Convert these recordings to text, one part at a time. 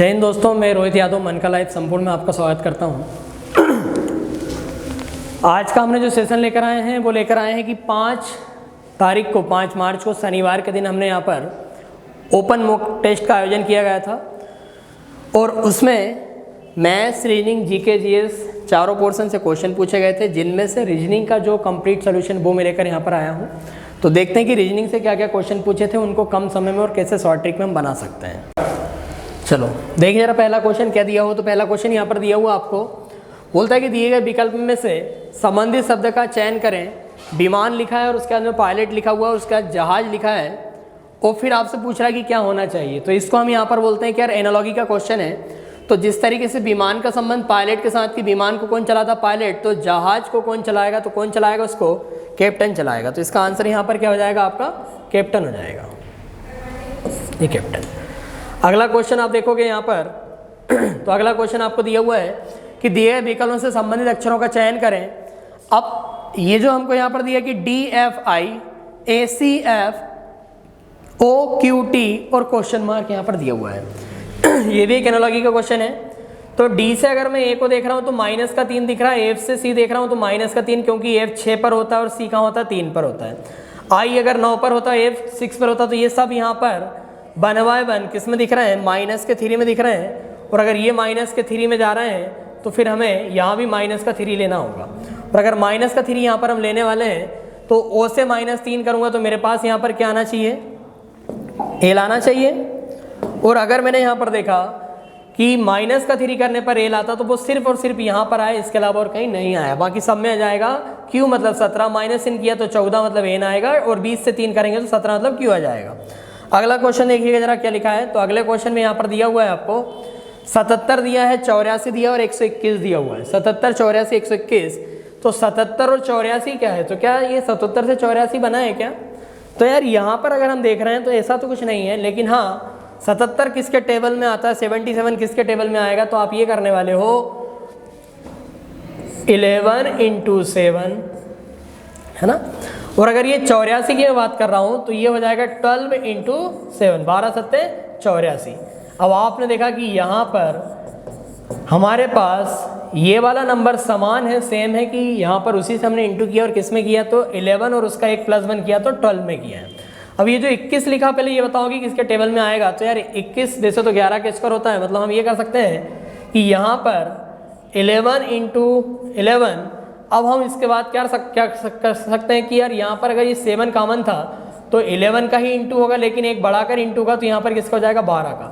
जय हिंद दोस्तों, मैं रोहित यादव मन का लाइफ संपूर्ण में आपका स्वागत करता हूं। आज का हमने जो सेशन लेकर आए हैं वो लेकर आए हैं कि 5 मार्च को शनिवार के दिन हमने यहाँ पर ओपन मॉक टेस्ट का आयोजन किया गया था और उसमें मैथ्स, रीजनिंग, जीके, जीएस चारों पोर्शन से क्वेश्चन पूछे गए थे, जिनमें से रीजनिंग का जो कंप्लीट सोल्यूशन वो मैं लेकर यहाँ पर आया हूँ। तो देखते हैं कि रीजनिंग से क्या क्या क्वेश्चन पूछे थे, उनको कम समय में और कैसे शॉर्ट ट्रिक में हम बना सकते हैं। चलो देखिए जरा पहला क्वेश्चन क्या दिया हुआ। तो पहला क्वेश्चन यहाँ पर दिया हुआ आपको बोलता है कि दिए गए विकल्प में से संबंधित शब्द का चयन करें। विमान लिखा है और उसके बाद में पायलट लिखा हुआ है और उसके बाद जहाज लिखा है और फिर आपसे पूछ रहा है कि क्या होना चाहिए। तो इसको हम यहाँ पर बोलते हैं कि यार एनालॉजी का क्वेश्चन है। तो जिस तरीके से विमान का संबंध पायलट के साथ कि विमान को कौन चलाता, पायलट, तो जहाज को कौन चलाएगा, तो कौन चलाएगा उसको, कैप्टन चलाएगा। तो इसका आंसर यहाँ पर क्या हो जाएगा, आपका कैप्टन हो जाएगा, ये कैप्टन। अगला क्वेश्चन आप देखोगे यहाँ पर तो अगला क्वेश्चन आपको दिया हुआ है कि दिए गए विकल्पों से संबंधित अक्षरों का चयन करें। अब ये जो हमको यहाँ पर दिया कि DFI ACF OQT और क्वेश्चन मार्क यहाँ पर दिया हुआ है। ये भी एक एनालॉजी का क्वेश्चन है। तो D से अगर मैं A को देख रहा हूँ तो -3 दिख रहा है, F से C देख रहा हूँ तो -3, क्योंकि F 6 पर होता है और C कहाँ होता है, 3 पर होता है। I अगर 9 पर होता है, F 6 पर होता है। तो ये सब यहाँ पर 1/1 किस में दिख रहे हैं, -3 में दिख रहे हैं। और अगर ये -3 में जा रहे हैं तो फिर हमें यहाँ भी -3 लेना होगा। और अगर -3 यहाँ पर हम लेने वाले हैं तो O से -3 करूँगा तो मेरे पास यहाँ पर क्या आना चाहिए, A लाना चाहिए। और अगर मैंने यहाँ पर देखा कि -3 करने पर A लाता तो वो सिर्फ और सिर्फ यहाँ पर आया, इसके अलावा और कहीं नहीं आया। बाकी सब में आ जाएगा Q मतलब 17, -3 किया तो 14 मतलब A आएगा, और 20 से 3 करेंगे तो 17 मतलब Q आ जाएगा। अगला क्वेश्चन देखिएगा जरा क्या लिखा है। तो अगले क्वेश्चन में यहाँ पर दिया हुआ है आपको 77 दिया है, 84 दिया और 121 दिया हुआ है। 77, 84, 121। तो 77 और 84 क्या है, तो क्या ये 77 से 84 बना है क्या? तो यार यहाँ पर अगर हम देख रहे हैं तो ऐसा तो कुछ नहीं है, लेकिन हाँ 77 किसके टेबल में आता है, 77 किसके टेबल में आएगा। तो आप ये करने वाले हो 11 × 7, है ना। और अगर ये 84 की मैं बात कर रहा हूँ तो ये हो जाएगा 12 × 7, 12 सत्ते 84। अब आपने देखा कि यहाँ पर हमारे पास ये वाला नंबर समान है, सेम है, कि यहाँ पर उसी से हमने इंटू किया और किस में किया, तो 11 और उसका एक +1 किया तो 12 में किया है। अब ये जो 21 लिखा, पहले ये बताओ कि किसके टेबल में आएगा। तो यार 21 वैसे तो 11 का स्क्वायर होता है, मतलब हम ये कर सकते हैं कि यहाँ पर 11 × 11। अब हम इसके बाद क्या कर सकते हैं कि यार यहाँ पर अगर ये 7 कॉमन था तो 11 का ही इंटू होगा, लेकिन एक बढ़ाकर इंटू का, तो यहाँ पर किसका हो जाएगा, 12 का।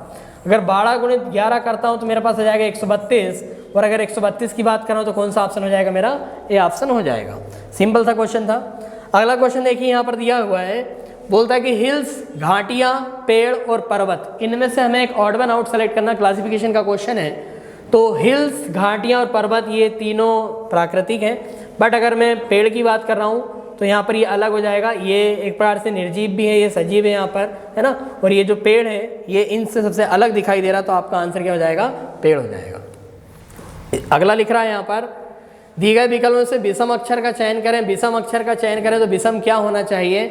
अगर 12 × 11 करता हूँ तो मेरे पास आ जाएगा 132, और अगर 132 की बात करूँ तो कौन सा ऑप्शन हो जाएगा मेरा, ये ऑप्शन हो जाएगा। सिंपल सा क्वेश्चन था। अगला क्वेश्चन देखिए यहाँ पर दिया हुआ है, बोलता है कि हिल्स, घाटियाँ, पेड़ और पर्वत, इनमें से हमें एक ऑड वन आउट सेलेक्ट करना, क्लासिफिकेशन का क्वेश्चन है। तो हिल्स, घाटियाँ और पर्वत ये तीनों प्राकृतिक हैं, बट अगर मैं पेड़ की बात कर रहा हूँ तो यहाँ पर ये अलग हो जाएगा। ये एक प्रकार से निर्जीव भी है, ये सजीव है यहाँ पर, है ना। और ये जो पेड़ है ये इनसे सबसे अलग दिखाई दे रहा, तो आपका आंसर क्या हो जाएगा, पेड़ हो जाएगा। अगला लिख रहा है यहाँ पर, दिए गए विकल्पों से विषम अक्षर का चयन करें। विषम अक्षर का चयन करें तो विषम क्या होना चाहिए।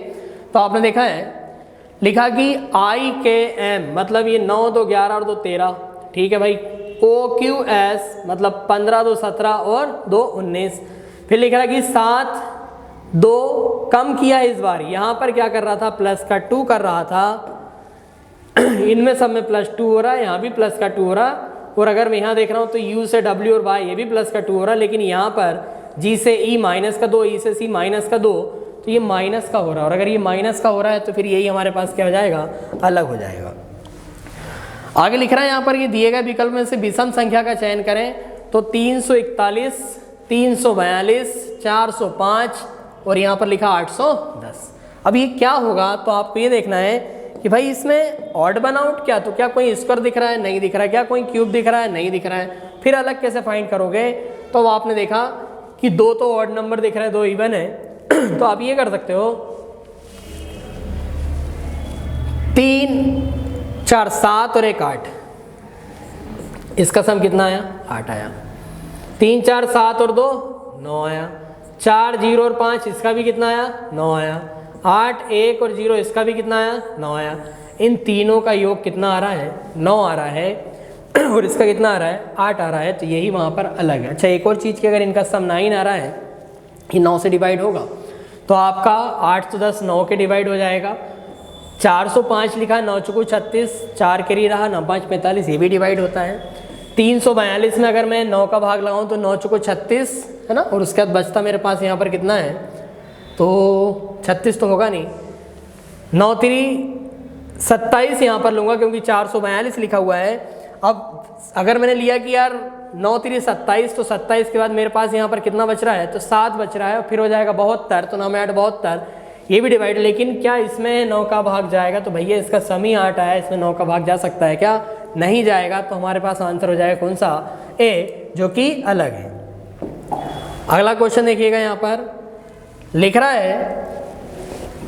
तो आपने देखा है, लिखा कि IKM मतलब ये 9, 2, 11 और 2, 13, ठीक है भाई। OQS मतलब 15, 2, 17 और 2, 19। फिर लिख रहा है कि 7, 2 कम किया इस बार। यहाँ पर क्या कर रहा था, प्लस का 2 कर रहा था। इनमें सब में +2 हो रहा है, यहाँ भी प्लस का 2 हो रहा है। और अगर मैं यहाँ देख रहा हूँ तो U से W और Y ये भी प्लस का 2 हो रहा है, लेकिन यहाँ पर G से E -2, E से C -2, तो ये माइनस का हो रहा है। और अगर ये माइनस का हो रहा है तो फिर यही हमारे पास क्या हो जाएगा, अलग हो जाएगा। आगे लिख रहा है यहाँ पर, ये दिए गए विकल्प में से विषम संख्या का चयन करें। तो 341, 342, 405 और यहाँ पर लिखा 810। अब ये क्या होगा, तो आपको ये देखना है कि भाई इसमें ऑड वन आउट क्या, तो क्या कोई स्क्वायर दिख रहा है, नहीं दिख रहा है, क्या कोई क्यूब दिख रहा है, नहीं दिख रहा है। फिर अलग कैसे फाइंड करोगे, तो आपने देखा कि 2 तो ऑड नंबर दिख रहे हैं, 2 इवन है। तो आप ये कर सकते हो 3, 4, 7 और 1, 8। इसका सम कितना आया, 8 आया। 3, 4, 7 और 2, 9 आया। 4, 0 और 5 इसका भी कितना आया, 9 आया। 8, 1 और 0 इसका भी कितना आया, 9 आया। इन तीनों का योग कितना आ रहा है, 9 आ रहा है। और इसका कितना आ रहा है 8 आ रहा है, तो यही वहाँ पर अलग है। अच्छा एक और चीज़ की, अगर इनका सम 9 आ रहा है, ये 9 से डिवाइड होगा तो आपका 8 तो 10 9 के डिवाइड हो जाएगा। 405 लिखा है, 9 चौको 36, 4 कैरी रहा, 9 5 45, ये भी डिवाइड होता है। 342 में अगर मैं 9 का भाग लगाऊं तो 9 चौको 36 है ना, और उसके बाद बचता मेरे पास यहाँ पर कितना है, तो 36 तो होगा नहीं, 9 3 27 यहाँ पर लूँगा क्योंकि 442 लिखा हुआ है। अब अगर मैंने लिया कि यार 9 3 27, तो 27 के बाद मेरे पास यहाँ पर कितना बच रहा है, तो 7 बच रहा है, और फिर हो जाएगा 72, तो 9 में 8 72, ये भी डिवाइड। लेकिन क्या इसमें 9 का भाग जाएगा, तो भैया इसका सम ही 8 आया, इसमें 9 का भाग जा सकता है क्या, नहीं जाएगा। तो हमारे पास आंसर हो जाएगा कौन सा, ए, जो कि अलग है। अगला क्वेश्चन देखिएगा, यहाँ पर लिख रहा है,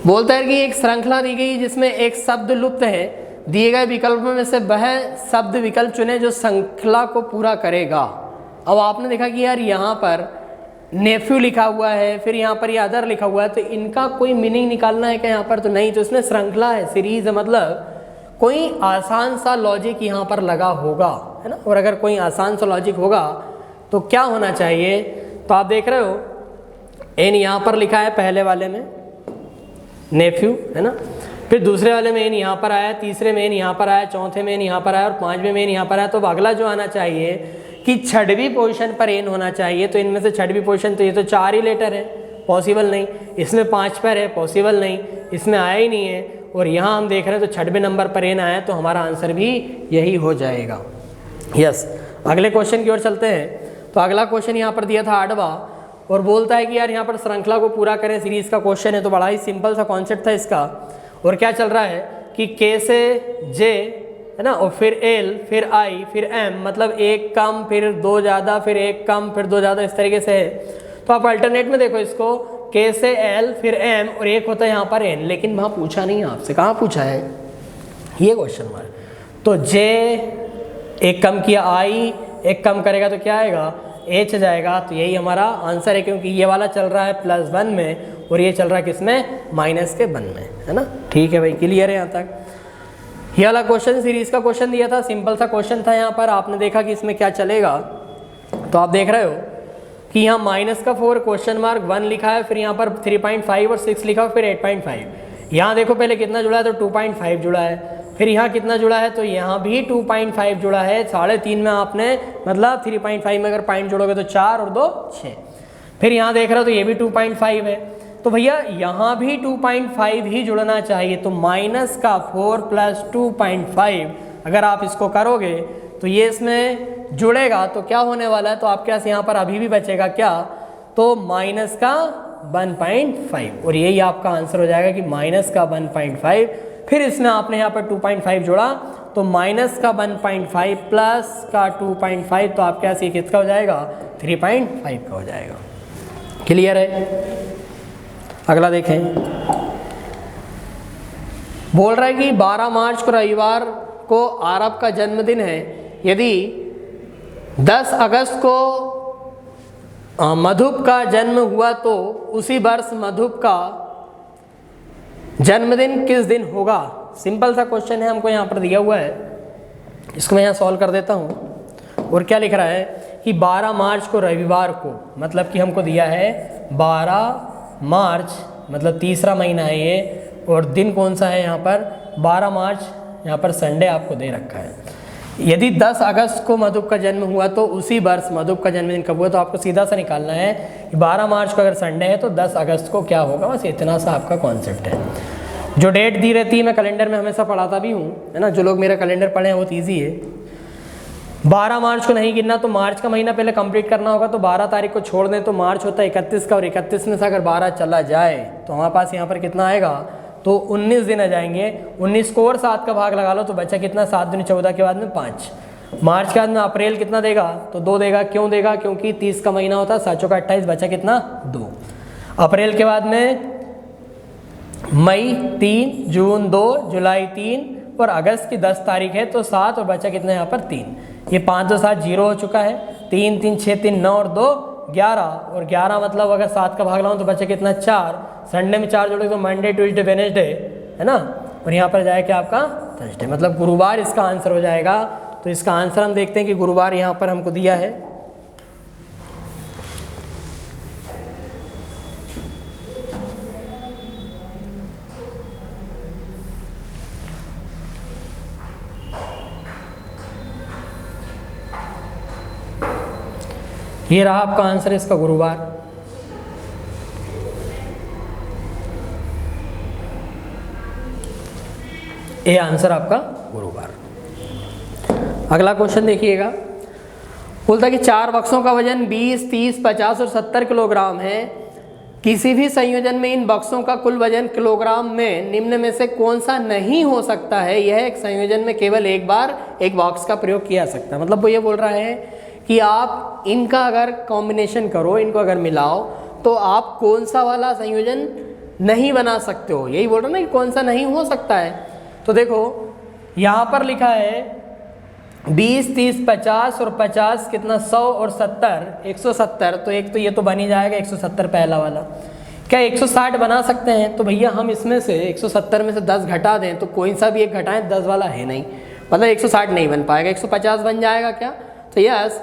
बोलता है कि एक श्रृंखला दी गई जिसमें एक शब्द लुप्त है, दिए गए विकल्पों में से वह शब्द विकल्प चुने जो श्रृंखला को पूरा करेगा। अब आपने देखा कि यार यहाँ पर नेफ्यू लिखा हुआ है, फिर यहाँ पर ये अदर लिखा हुआ है, तो इनका कोई मीनिंग निकालना है क्या यहाँ पर, तो नहीं। तो इसमें श्रृंखला है, सीरीज है, मतलब कोई आसान सा लॉजिक यहाँ पर लगा होगा, है ना। और अगर कोई आसान सा लॉजिक होगा तो क्या होना चाहिए, तो आप देख रहे हो एन यहाँ पर लिखा है पहले वाले में नेफ्यू, है ना, फिर दूसरे वाले में एन यहाँ पर आया, तीसरे में एन यहाँ पर आया, चौथे में एन यहाँ पर आया, और 5वें में एन यहाँ पर आया। तो अगला जो आना चाहिए कि 6वीं पोजीशन पर एन होना चाहिए। तो इनमें से 6वीं पोजीशन, तो ये तो 4 ही लेटर है, पॉसिबल नहीं। इसमें 5 पर है, पॉसिबल नहीं, इसमें आया ही नहीं है। और यहाँ हम देख रहे हैं तो 6वें नंबर पर एन आया, तो हमारा आंसर भी यही हो जाएगा। यस, अगले क्वेश्चन की ओर चलते हैं। तो अगला क्वेश्चन यहाँ पर दिया था 8वां, और बोलता है कि यार यहाँ पर श्रृंखला को पूरा करें, सीरीज का क्वेश्चन है। तो बड़ा ही सिंपल सा कॉन्सेप्ट था इसका। और क्या चल रहा है कि के से जे, है ना, और फिर एल, फिर आई, फिर एम, मतलब एक कम, फिर 2 ज़्यादा, फिर एक कम, फिर 2 ज़्यादा, इस तरीके से है। तो आप अल्टरनेट में देखो इसको, के से एल, फिर एम, और एक होता है यहाँ पर एन। लेकिन वहाँ पूछा नहीं आपसे, कहाँ पूछा है, ये क्वेश्चन मार्क। तो जे एक कम किया, आई एक कम करेगा तो क्या आएगा, एच जाएगा। तो यही हमारा आंसर है, क्योंकि ये वाला चल रहा है +1 में और ये चल रहा है किसमें, -1 में, है ना। ठीक है भाई, क्लियर है यहाँ तक। ये वाला क्वेश्चन सीरीज का क्वेश्चन दिया था, सिंपल सा क्वेश्चन था। यहाँ पर आपने देखा कि इसमें क्या चलेगा, तो आप देख रहे हो कि यहाँ -4 क्वेश्चन मार्क 1 लिखा है, फिर यहाँ पर 3.5 और 6 लिखा है, फिर 8.5। यहाँ देखो पहले कितना जुड़ा है, तो 2.5 जुड़ा है, फिर यहाँ कितना जुड़ा है, तो यहाँ भी 2.5 जुड़ा है। 3.5 में आपने मतलब 3.5 में अगर पॉइंट जोड़ोगे तो 4 और 2 6। फिर यहाँ देख रहे हो तो ये भी 2.5 है, तो भैया यहाँ भी 2.5 ही जुड़ना चाहिए। तो -4 + 2.5 अगर आप इसको करोगे तो ये इसमें जुड़ेगा, तो क्या होने वाला है, तो आपके पास यहाँ पर अभी भी बचेगा क्या, तो -1.5, और यही आपका आंसर हो जाएगा कि -1.5। फिर इसमें आपने यहाँ पर 2.5 जोड़ा, तो -1.5 प्लस का 2.5, तो आपके पास ये किसका हो जाएगा, 3.5 का हो जाएगा। क्लियर है। अगला देखें, बोल रहा है कि 12 मार्च को रविवार को आरब का जन्मदिन है। यदि 10 अगस्त को मधुप का जन्म हुआ तो उसी वर्ष मधुप का जन्मदिन किस दिन होगा। सिंपल सा क्वेश्चन है, हमको यहाँ पर दिया हुआ है, इसको मैं यहाँ सॉल्व कर देता हूँ। और क्या लिख रहा है कि 12 मार्च को रविवार को, मतलब कि हमको दिया है 12 मार्च, मतलब तीसरा महीना है ये, और दिन कौन सा है यहाँ पर 12 मार्च, यहाँ पर संडे आपको दे रखा है। यदि 10 अगस्त को मधुप का जन्म हुआ तो उसी वर्ष मधुप का जन्मदिन कब हुआ, तो आपको सीधा सा निकालना है कि 12 मार्च को अगर संडे है तो 10 अगस्त को क्या होगा, बस इतना सा आपका कॉन्सेप्ट है। जो डेट दी रहती है मैं कैलेंडर में हमेशा पढ़ाता भी हूँ, है ना, जो लोग मेरा कैलेंडर पढ़े हैं बहुत ईजी है। 12 मार्च को नहीं गिनना, तो मार्च का महीना पहले कंप्लीट करना होगा, तो 12 तारीख को छोड़ दें तो मार्च होता है 31 का, और 31 में से अगर 12 चला जाए तो हमारे पास यहाँ पर कितना आएगा, तो 19 दिन आ जाएंगे। 19 को और 7 का भाग लगा लो तो बचा कितना, 7 दूनी 14 के बाद में 5। मार्च के बाद में अप्रैल कितना देगा, तो 2 देगा। क्यों देगा, क्योंकि 30 का महीना होता है, 7 का 28, बचा कितना 2। अप्रैल के बाद में मई 3, जून 2, जुलाई 3, और अगस्त की 10 तारीख है तो 7, और बचा कितना यहाँ पर 3। ये 5 2 7 0 हो चुका है। 3 3 6 3 9 और 2 11, और 11 मतलब अगर 7 का भाग लाऊं तो बचा कितना 4। संडे में 4 जोड़े तो मंडे ट्यूसडे वेडनेसडे, है ना, और यहाँ पर जाए क्या आपका थर्सडे, मतलब गुरुवार इसका आंसर हो जाएगा। तो इसका आंसर हम देखते हैं कि गुरुवार यहाँ पर हमको दिया है। ये रहा आपका आंसर इसका गुरुवार। ये आंसर आपका गुरुवार। अगला क्वेश्चन देखिएगा, बोलता है कि 4 बक्सों का वजन 20, 30, 50 और 70 किलोग्राम है। किसी भी संयोजन में इन बक्सों का कुल वजन किलोग्राम में निम्न में से कौन सा नहीं हो सकता है। यह एक संयोजन में केवल एक बार एक बॉक्स का प्रयोग किया जा सकता है। मतलब वो ये बोल रहा है कि आप इनका अगर कॉम्बिनेशन करो, इनको अगर मिलाओ, तो आप कौन सा वाला संयोजन नहीं बना सकते हो। यही बोल रहा ना कि कौन सा नहीं हो सकता है। तो देखो यहाँ पर लिखा है 20, 30, 50 और 50 कितना 100 और 70 170। तो एक तो ये तो बन ही जाएगा 170 पहला वाला। क्या 160 बना सकते हैं? तो भैया हम इसमें से 170 में से 10 घटा दें तो कोई सा भी एक घटाएं, 10 वाला है नहीं, मतलब 160 नहीं बन पाएगा। 150 बन जाएगा क्या? तो यस,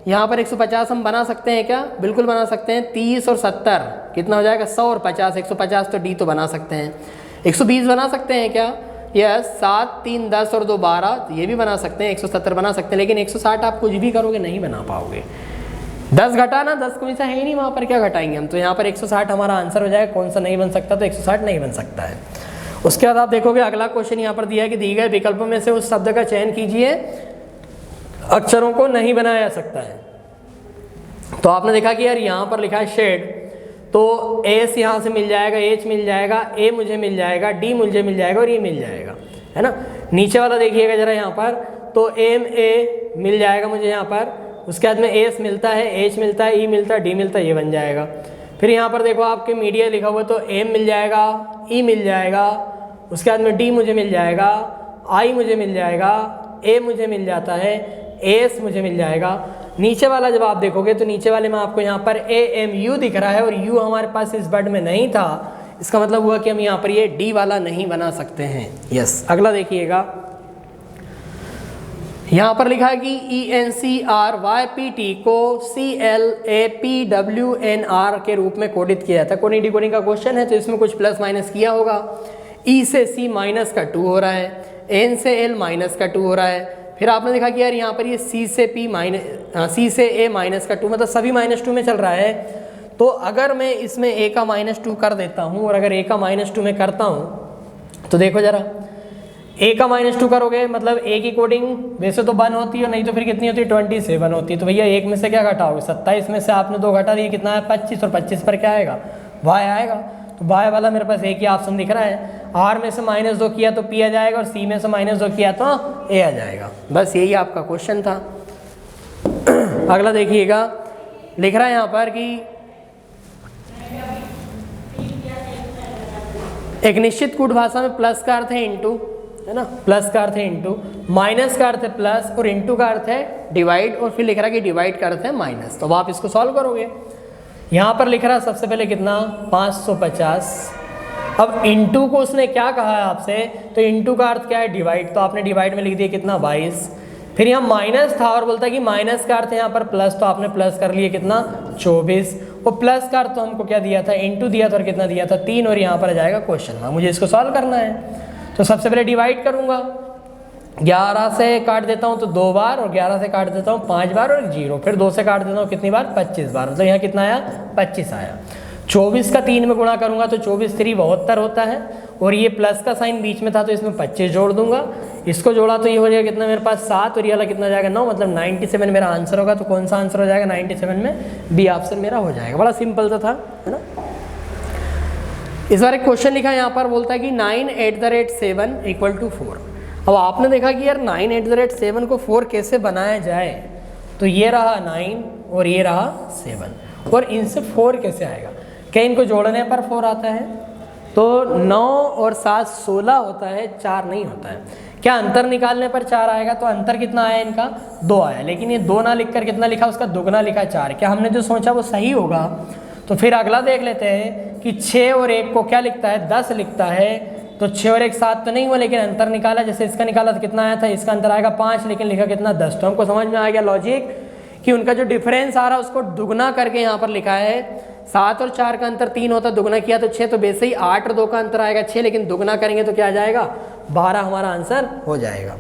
यहाँ पर 150 हम बना सकते हैं क्या? बिल्कुल बना सकते हैं। 30 और 70 कितना हो जाएगा 100 और 50, 150 तो डी तो बना सकते हैं। 120 बना सकते हैं क्या? यस, 7, 3, 10 और 2 12, ये भी बना सकते हैं। 170 बना सकते हैं, लेकिन 160 आप कुछ भी करोगे नहीं बना पाओगे। 10 घटाना, 10 कोई सा है ही नहीं वहाँ पर, क्या घटाएंगे हम। तो यहाँ पर 160 हमारा आंसर हो जाएगा। कौन सा नहीं बन सकता? तो 160 नहीं बन सकता है। उसके बाद आप देखोगे अगला क्वेश्चन यहाँ पर दिया है कि दिए गए विकल्पों में से उस शब्द का चयन कीजिए अक्षरों को नहीं बनाया जा सकता है। तो आपने देखा कि यार यहाँ पर लिखा है शेड, तो एस यहाँ से मिल जाएगा, एच मिल जाएगा, ए मुझे मिल जाएगा, डी मुझे मिल जाएगा और ये मिल जाएगा, है ना। नीचे वाला देखिएगा जरा यहाँ पर, तो एम ए मिल जाएगा मुझे यहाँ पर, उसके बाद में एस मिलता है, एच मिलता है, ई मिलता है, डी मिलता है, ये बन जाएगा। फिर यहाँ पर देखो आपके मीडिया लिखा हुआ, तो एम मिल जाएगा, ई मिल जाएगा, उसके बाद में डी मुझे मिल जाएगा, आई मुझे मिल जाएगा, ए मुझे मिल जाता है, एस मुझे मिल जाएगा। नीचे वाला जब आप देखोगे तो नीचे वाले में आपको यहाँ पर ए एम यू दिख रहा है और यू हमारे पास इस वर्ड में नहीं था। इसका मतलब हुआ कि हम यहाँ पर ये डी वाला नहीं बना सकते हैं। यस, अगला देखिएगा, यहाँ पर लिखा है कि ENCRYPT को CLAPWNR के रूप में कोडित किया जाता है। कोडिंग डिकोडिंग का क्वेश्चन है तो इसमें कुछ प्लस माइनस किया होगा। E से C माइनस का 2 हो रहा है, N से L माइनस का 2 हो रहा है। फिर आपने देखा कि यार यहाँ पर ये C से A माइनस का 2, मतलब सभी -2 में चल रहा है। तो अगर मैं इसमें A का -2 कर देता हूँ और अगर A का -2 में करता हूँ तो देखो जरा, A का -2 करोगे मतलब A की कोडिंग वैसे तो 1 होती है, नहीं तो फिर कितनी होती है 27 होती है। तो भैया एक में से क्या घटाओगे? 27 में से आपने 2 घटा दिए, कितना है 25, और 25 पर क्या आएगा? Y आएगा। तो Y वाला मेरे पास एक ही ऑप्शन दिख रहा है। R में से -2 किया तो P आ जाएगा और C में से -2 किया तो A आ जाएगा। बस यही आपका क्वेश्चन था। अगला देखिएगा, लिख रहा है यहाँ पर कि एक निश्चित कूट भाषा में प्लस का अर्थ है इनटू, है ना, प्लस का अर्थ है इनटू, माइनस का अर्थ है प्लस और इनटू का अर्थ है डिवाइड, और फिर लिख रहा है कि डिवाइड का अर्थ है माइनस। तो आप इसको सॉल्व करोगे। यहाँ पर लिख रहा है सबसे पहले कितना 550। अब इनटू को उसने क्या कहा है आपसे, तो इनटू का अर्थ क्या है? डिवाइड। तो आपने डिवाइड में लिख दिया कितना 22। फिर यहाँ माइनस था और बोलता है कि माइनस का अर्थ है यहाँ पर प्लस, तो आपने प्लस कर लिया कितना 24। और प्लस का अर्थ तो हमको क्या दिया था? इनटू दिया था, और कितना दिया था 3, और यहाँ पर आ जाएगा क्वेश्चन मार्क। मुझे इसको सॉल्व करना है तो सबसे पहले डिवाइड करूँगा। 11 से काट देता हूँ तो 2 बार, और 11 से काट देता हूँ 5 बार और 0, फिर 2 से काट देता हूँ कितनी बार? 25 बार। मतलब यहाँ कितना आया? 25 आया। 24 का 3 में गुणा करूँगा तो 24 3 72 होता है, और ये प्लस का साइन बीच में था तो इसमें 25 जोड़ दूंगा। इसको जोड़ा तो ये हो जाएगा कितना मेरे पास 7, और ये वाला कितना जाएगा 9, मतलब 97 मेरा आंसर होगा। तो कौन सा आंसर हो जाएगा 97 में? बी ऑप्शन मेरा हो जाएगा। बड़ा सिंपल सा था, है ना। इस बार एक क्वेश्चन लिखा है यहाँ पर, बोलता है कि 9 @ 7 = 4। अब आपने देखा कि यार 9 @ 7 को 4 कैसे बनाया जाए, तो ये रहा 9 और ये रहा 7, और इनसे 4 कैसे आएगा? क्या इनको जोड़ने पर 4 आता है? तो 9 और 7 16 होता है, 4 नहीं होता है। क्या अंतर निकालने पर 4 आएगा? तो अंतर कितना आया इनका? 2 आया, लेकिन ये 2 ना लिखकर कितना लिखा? उसका दुगना लिखा 4। क्या हमने जो सोचा वो सही होगा? तो फिर अगला देख लेते हैं कि 6 और 1 को क्या लिखता है? 10 लिखता है। तो 6 और 1 7 तो नहीं हुआ, लेकिन अंतर निकाला, जैसे इसका निकाला तो कितना आया था, इसका अंतर आएगा 5, लेकिन लिखा कितना 10। तो हमको समझ में आ गया लॉजिक कि उनका जो डिफरेंस आ रहा है उसको दुगना करके यहाँ पर लिखा है। 7 और 4 का अंतर 3 होता, दुगना किया तो 6, तो वैसे ही 8 और 2 का अंतर आएगा 6, लेकिन दुगना करेंगे तो क्या आ जाएगा 12 हमारा आंसर हो जाएगा।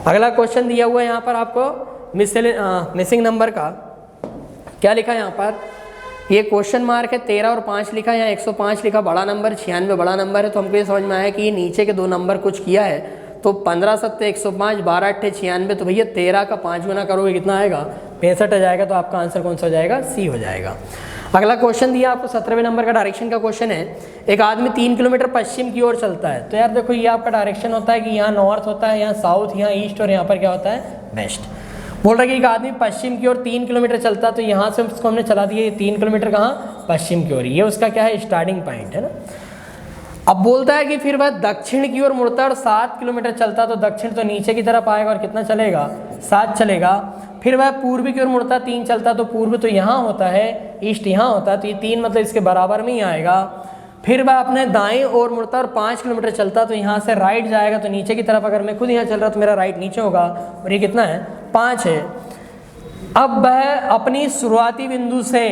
अगला क्वेश्चन दिया हुआ है यहाँ पर आपको मिसिंग नंबर का, क्या लिखा है यहाँ पर, ये क्वेश्चन मार्क है 13 और 5 लिखा है, यहाँ 105 लिखा, बड़ा नंबर 96 बड़ा नंबर है। तो हमको ये समझ में आया कि ये नीचे के 2 नंबर कुछ किया है, तो 15 7 105, 12 8 96, तो भैया 13 का 5 गुना करोगे कितना आएगा 65 आ जाएगा। तो आपका आंसर कौन सा हो जाएगा, सी हो जाएगा। अगला क्वेश्चन दिया आपको 17वें नंबर का डायरेक्शन का क्वेश्चन है। एक आदमी 3 किलोमीटर पश्चिम की ओर चलता है। तो यार देखो ये आपका डायरेक्शन होता है कि यहाँ नॉर्थ होता है, यहाँ साउथ, यहाँ ईस्ट, और यहाँ पर क्या होता है वेस्ट। बोल रहा है कि एक आदमी पश्चिम की ओर 3 किलोमीटर चलता है, तो यहाँ से उसको हमने चला दिया ये 3 किलोमीटर कहाँ, पश्चिम की ओर, ये उसका क्या है स्टार्टिंग पॉइंट है ना। अब बोलता है कि फिर वह दक्षिण की ओर मुड़ता है और 7 किलोमीटर चलता है, तो दक्षिण तो नीचे की तरफ आएगा और कितना चलेगा 7 चलेगा। फिर वह पूर्वी की ओर मुड़ता है, 3 चलता है, तो पूर्व तो यहाँ होता है, ईस्ट यहाँ होता है, तो ये 3 मतलब इसके बराबर में ही आएगा। फिर वह अपने दाएं ओर मुड़ता है और 5 किलोमीटर चलता है, तो यहाँ से राइट जाएगा, तो नीचे की तरफ अगर मैं खुद यहाँ चल रहा तो मेरा राइट नीचे होगा, और ये कितना है 5 है। अब वह अपनी शुरुआती बिंदु से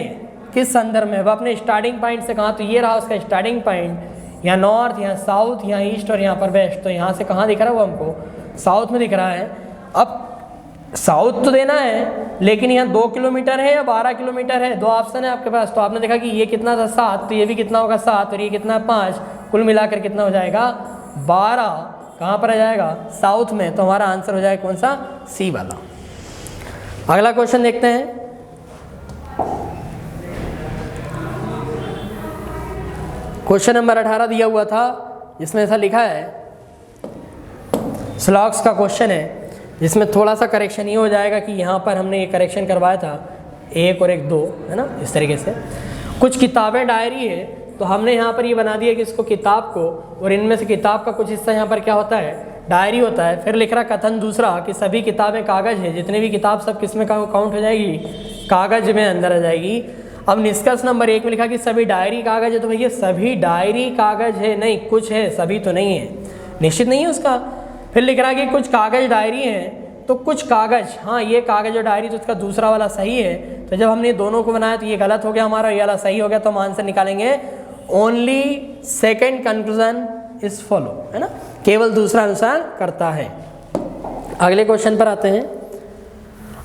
किस संदर्भ में, वह अपने स्टार्टिंग पॉइंट से कहाँ, तो ये रहा उसका स्टार्टिंग पॉइंट, यहाँ नॉर्थ, यहाँ साउथ, यहाँ ईस्ट और यहाँ पर वेस्ट। तो यहाँ से कहाँ दिख रहा है वो हमको साउथ में दिख रहा है। अब साउथ तो देना है, लेकिन यहाँ 2 किलोमीटर है या 12 किलोमीटर है, 2 ऑप्शन है आपके पास। तो आपने देखा कि ये कितना था 7, तो ये भी कितना होगा 7, और ये कितना 5, कुल मिलाकर कितना हो जाएगा 12। कहाँ पर आ जाएगा साउथ में। तो हमारा आंसर हो जाएगा कौन सा, सी वाला। अगला क्वेश्चन देखते हैं। क्वेश्चन नंबर 18 दिया हुआ था, जिसमें ऐसा लिखा है, स्लॉग्स का क्वेश्चन है, जिसमें थोड़ा सा करेक्शन ये हो जाएगा कि यहाँ पर हमने ये करेक्शन करवाया था 1 और 1 2 है ना, इस तरीके से। कुछ किताबें डायरी है, तो हमने यहाँ पर ये बना दिया कि इसको किताब को, और इनमें से किताब का कुछ हिस्सा यहाँ पर क्या होता है डायरी होता है। फिर लिख रहा कथन दूसरा कि सभी किताबें कागज है, जितनी भी किताब सब किस में काउंट हो जाएगी, कागज में अंदर आ जाएगी। अब निष्कर्ष नंबर 1 में लिखा कि सभी डायरी कागज है, तो भैया सभी डायरी कागज है नहीं, कुछ है सभी तो नहीं है, निश्चित नहीं है उसका। फिर लिख रहा कि कुछ कागज डायरी हैं, तो कुछ कागज, हाँ ये कागज और डायरी, तो उसका दूसरा वाला सही है। तो जब हमने दोनों को बनाया तो ये गलत हो गया हमारा, ये वाला सही हो गया, तो हम आंसर निकालेंगे only second conclusion is follow, है ना, केवल दूसरा अनुसार करता है। अगले क्वेश्चन पर आते हैं।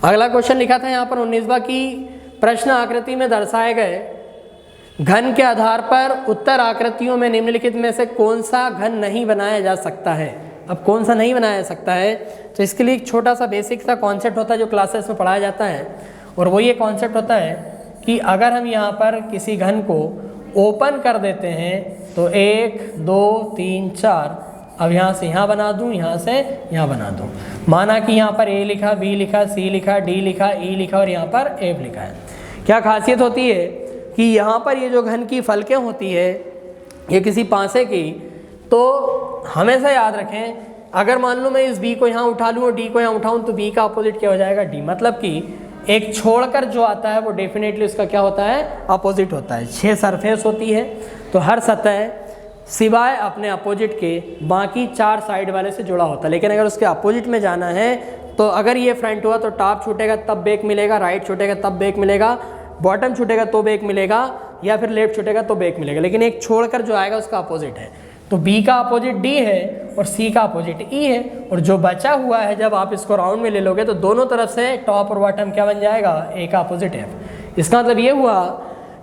अगला क्वेश्चन लिखा था यहाँ पर 19वां की प्रश्न आकृति में दर्शाए गए घन के आधार पर उत्तर आकृतियों में निम्नलिखित में से कौन सा घन नहीं बनाया जा सकता है। अब कौन सा नहीं बनाया जा सकता है, तो इसके लिए एक छोटा सा बेसिक सा कॉन्सेप्ट होता है जो क्लासेस में पढ़ाया जाता है, और वो ये कॉन्सेप्ट होता है कि अगर हम यहाँ पर किसी घन को ओपन कर देते हैं तो 1 2 3 4, अब यहाँ से यहाँ बना दूँ, यहाँ से यहाँ बना दूँ। माना कि यहाँ पर A लिखा, B लिखा, C लिखा, D लिखा, E लिखा और यहाँ पर F लिखा है। क्या खासियत होती है कि यहाँ पर ये जो घन की फलकें होती है ये किसी पासे की, तो हमेशा याद रखें, अगर मान लो मैं इस B को यहाँ उठा लूँ और D को यहाँ उठाऊँ, तो B का अपोजिट क्या हो जाएगा D, मतलब कि एक छोड़कर जो आता है वो डेफिनेटली उसका क्या होता है अपोजिट होता है। 6 सरफेस होती है, तो हर सतह सिवाय अपने अपोजिट के बाकी 4 साइड वाले से जुड़ा होता है। लेकिन अगर उसके अपोजिट में जाना है, तो अगर ये फ्रंट हुआ तो टॉप छूटेगा तब बैक मिलेगा, राइट छूटेगा तब बैक मिलेगा, बॉटम छूटेगा तो बैक मिलेगा, या फिर लेफ्ट छूटेगा तो बैक मिलेगा। लेकिन एक छोड़कर जो आएगा उसका अपोजिट है। तो B का अपोजिट D है और C का अपोजिट E है, और जो बचा हुआ है जब आप इसको राउंड में ले लोगे तो दोनों तरफ से टॉप और बॉटम क्या बन जाएगा, A का अपोजिट F। इसका मतलब ये हुआ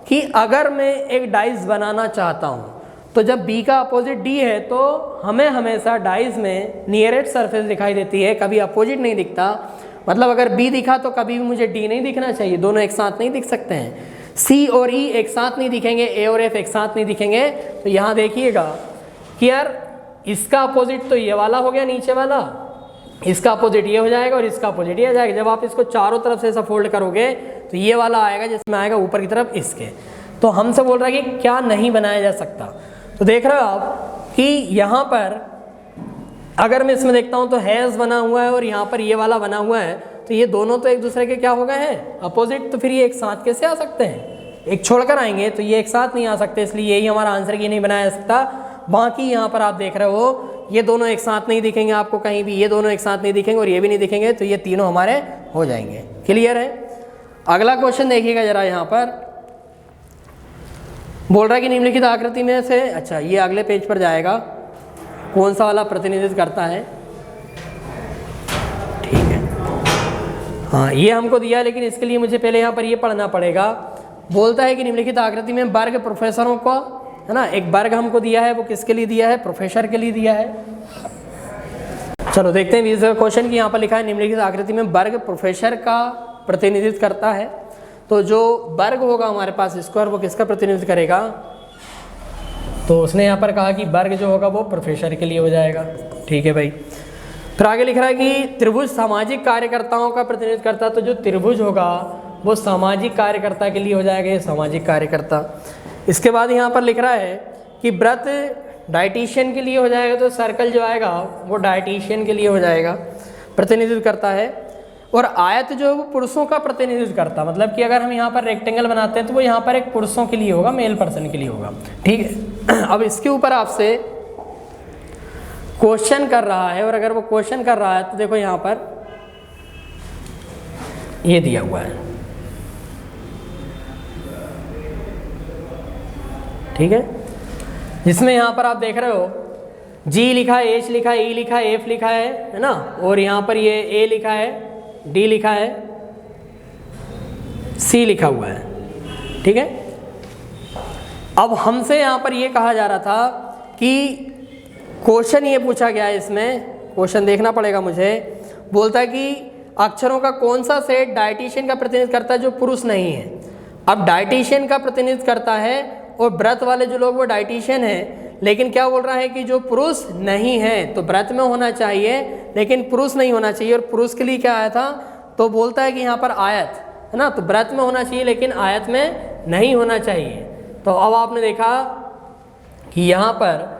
कि अगर मैं एक डाइस बनाना चाहता हूँ, तो जब B का अपोजिट D है तो हमें हमेशा डाइस में नियरेस्ट सरफेस दिखाई देती है, कभी अपोजिट नहीं दिखता। मतलब अगर B दिखा तो कभी भी मुझे D नहीं दिखना चाहिए, दोनों एक साथ नहीं दिख सकते हैं। C और E एक साथ नहीं दिखेंगे, A और F एक साथ नहीं दिखेंगे। तो यहाँ देखिएगा कि यार इसका अपोजिट तो ये वाला हो गया, नीचे वाला, इसका अपोजिट ये हो जाएगा और इसका अपोजिट ये आ जाएगा। जब आप इसको चारों तरफ से ऐसा फोल्ड करोगे तो ये वाला आएगा जिसमें आएगा ऊपर की तरफ इसके। तो हमसे बोल रहा है कि क्या नहीं बनाया जा सकता। तो देख रहे हो आप कि यहाँ पर अगर मैं इसमें देखता हूँ तो हैज़ बना हुआ है और यहाँ पर ये वाला बना हुआ है, तो ये दोनों तो एक दूसरे के क्या हो गए हैं अपोजिट। तो फिर ये एक साथ कैसे आ सकते हैं, एक छोड़कर आएंगे तो ये एक साथ नहीं आ सकते, इसलिए यही हमारा आंसर ये नहीं बनाया जा सकता। बाकी यहाँ पर आप देख रहे हो ये दोनों एक साथ नहीं दिखेंगे आपको कहीं भी, ये दोनों एक साथ नहीं दिखेंगे और ये भी नहीं दिखेंगे, तो ये तीनों हमारे हो जाएंगे। क्लियर है? अगला क्वेश्चन देखिएगा जरा, यहाँ पर बोल रहा है कि निम्नलिखित आकृति में से, अच्छा ये अगले पेज पर जाएगा, कौन सा वाला प्रतिनिधित्व करता है, ठीक है। हाँ ये हमको दिया, लेकिन इसके लिए मुझे पहले यहाँ पर ये पढ़ना पड़ेगा। बोलता है कि निम्नलिखित आकृति में वर्ग प्रोफेसरों को, है ना, एक वर्ग हमको दिया है, वो किसके लिए दिया है, प्रोफेसर के लिए दिया है। चलो देखते हैं इस क्वेश्चन की, यहाँ पर लिखा है निम्नलिखित आकृति में वर्ग प्रोफेसर का प्रतिनिधित्व करता है। तो जो वर्ग होगा हमारे पास स्क्वायर, वो किसका प्रतिनिधित्व करेगा, तो उसने यहाँ पर कहा कि वर्ग जो होगा वो प्रोफेसर के लिए हो जाएगा। ठीक है भाई। फिर आगे लिख रहा है कि त्रिभुज सामाजिक कार्यकर्ताओं का प्रतिनिधित्व करता है। तो जो त्रिभुज होगा वो सामाजिक कार्यकर्ता के लिए हो जाएगा, ये सामाजिक कार्यकर्ता। इसके बाद यहाँ पर लिख रहा है कि वृत्त डायटीशियन के लिए हो जाएगा, तो सर्कल जो आएगा वो डायटीशियन के लिए हो जाएगा, प्रतिनिधित्व करता है। और आयत जो है वो पुरुषों का प्रतिनिधित्व करता है, मतलब कि अगर हम यहाँ पर रेक्टेंगल बनाते हैं तो वो यहाँ पर एक पुरुषों के लिए होगा, मेल पर्सन के लिए होगा। ठीक है। अब इसके ऊपर आपसे क्वेश्चन कर रहा है, और अगर वो क्वेश्चन कर रहा है तो देखो यहाँ पर ये दिया हुआ है, ठीक है, जिसमें यहाँ पर आप देख रहे हो जी लिखा है, एच लिखा है, ई लिखा है, एफ लिखा है ना, और यहाँ पर ये ए लिखा है, डी लिखा है, सी लिखा हुआ है। ठीक है। अब हमसे यहाँ पर ये कहा जा रहा था कि क्वेश्चन ये पूछा गया है, इसमें क्वेश्चन देखना पड़ेगा मुझे। बोलता है कि अक्षरों का कौन सा सेट डायटीशियन का प्रतिनिधित्व करता है जो पुरुष नहीं है। अब डायटीशियन का प्रतिनिधित्व करता है और व्रत वाले जो लोग वो डायटीशियन है, लेकिन क्या बोल रहा है कि जो पुरुष नहीं है, तो व्रत में होना चाहिए लेकिन पुरुष नहीं होना चाहिए। और पुरुष के लिए क्या आया था, तो बोलता है कि यहाँ पर आयत है ना, तो व्रत में होना चाहिए लेकिन आयत में नहीं होना चाहिए। तो अब आपने देखा कि यहाँ पर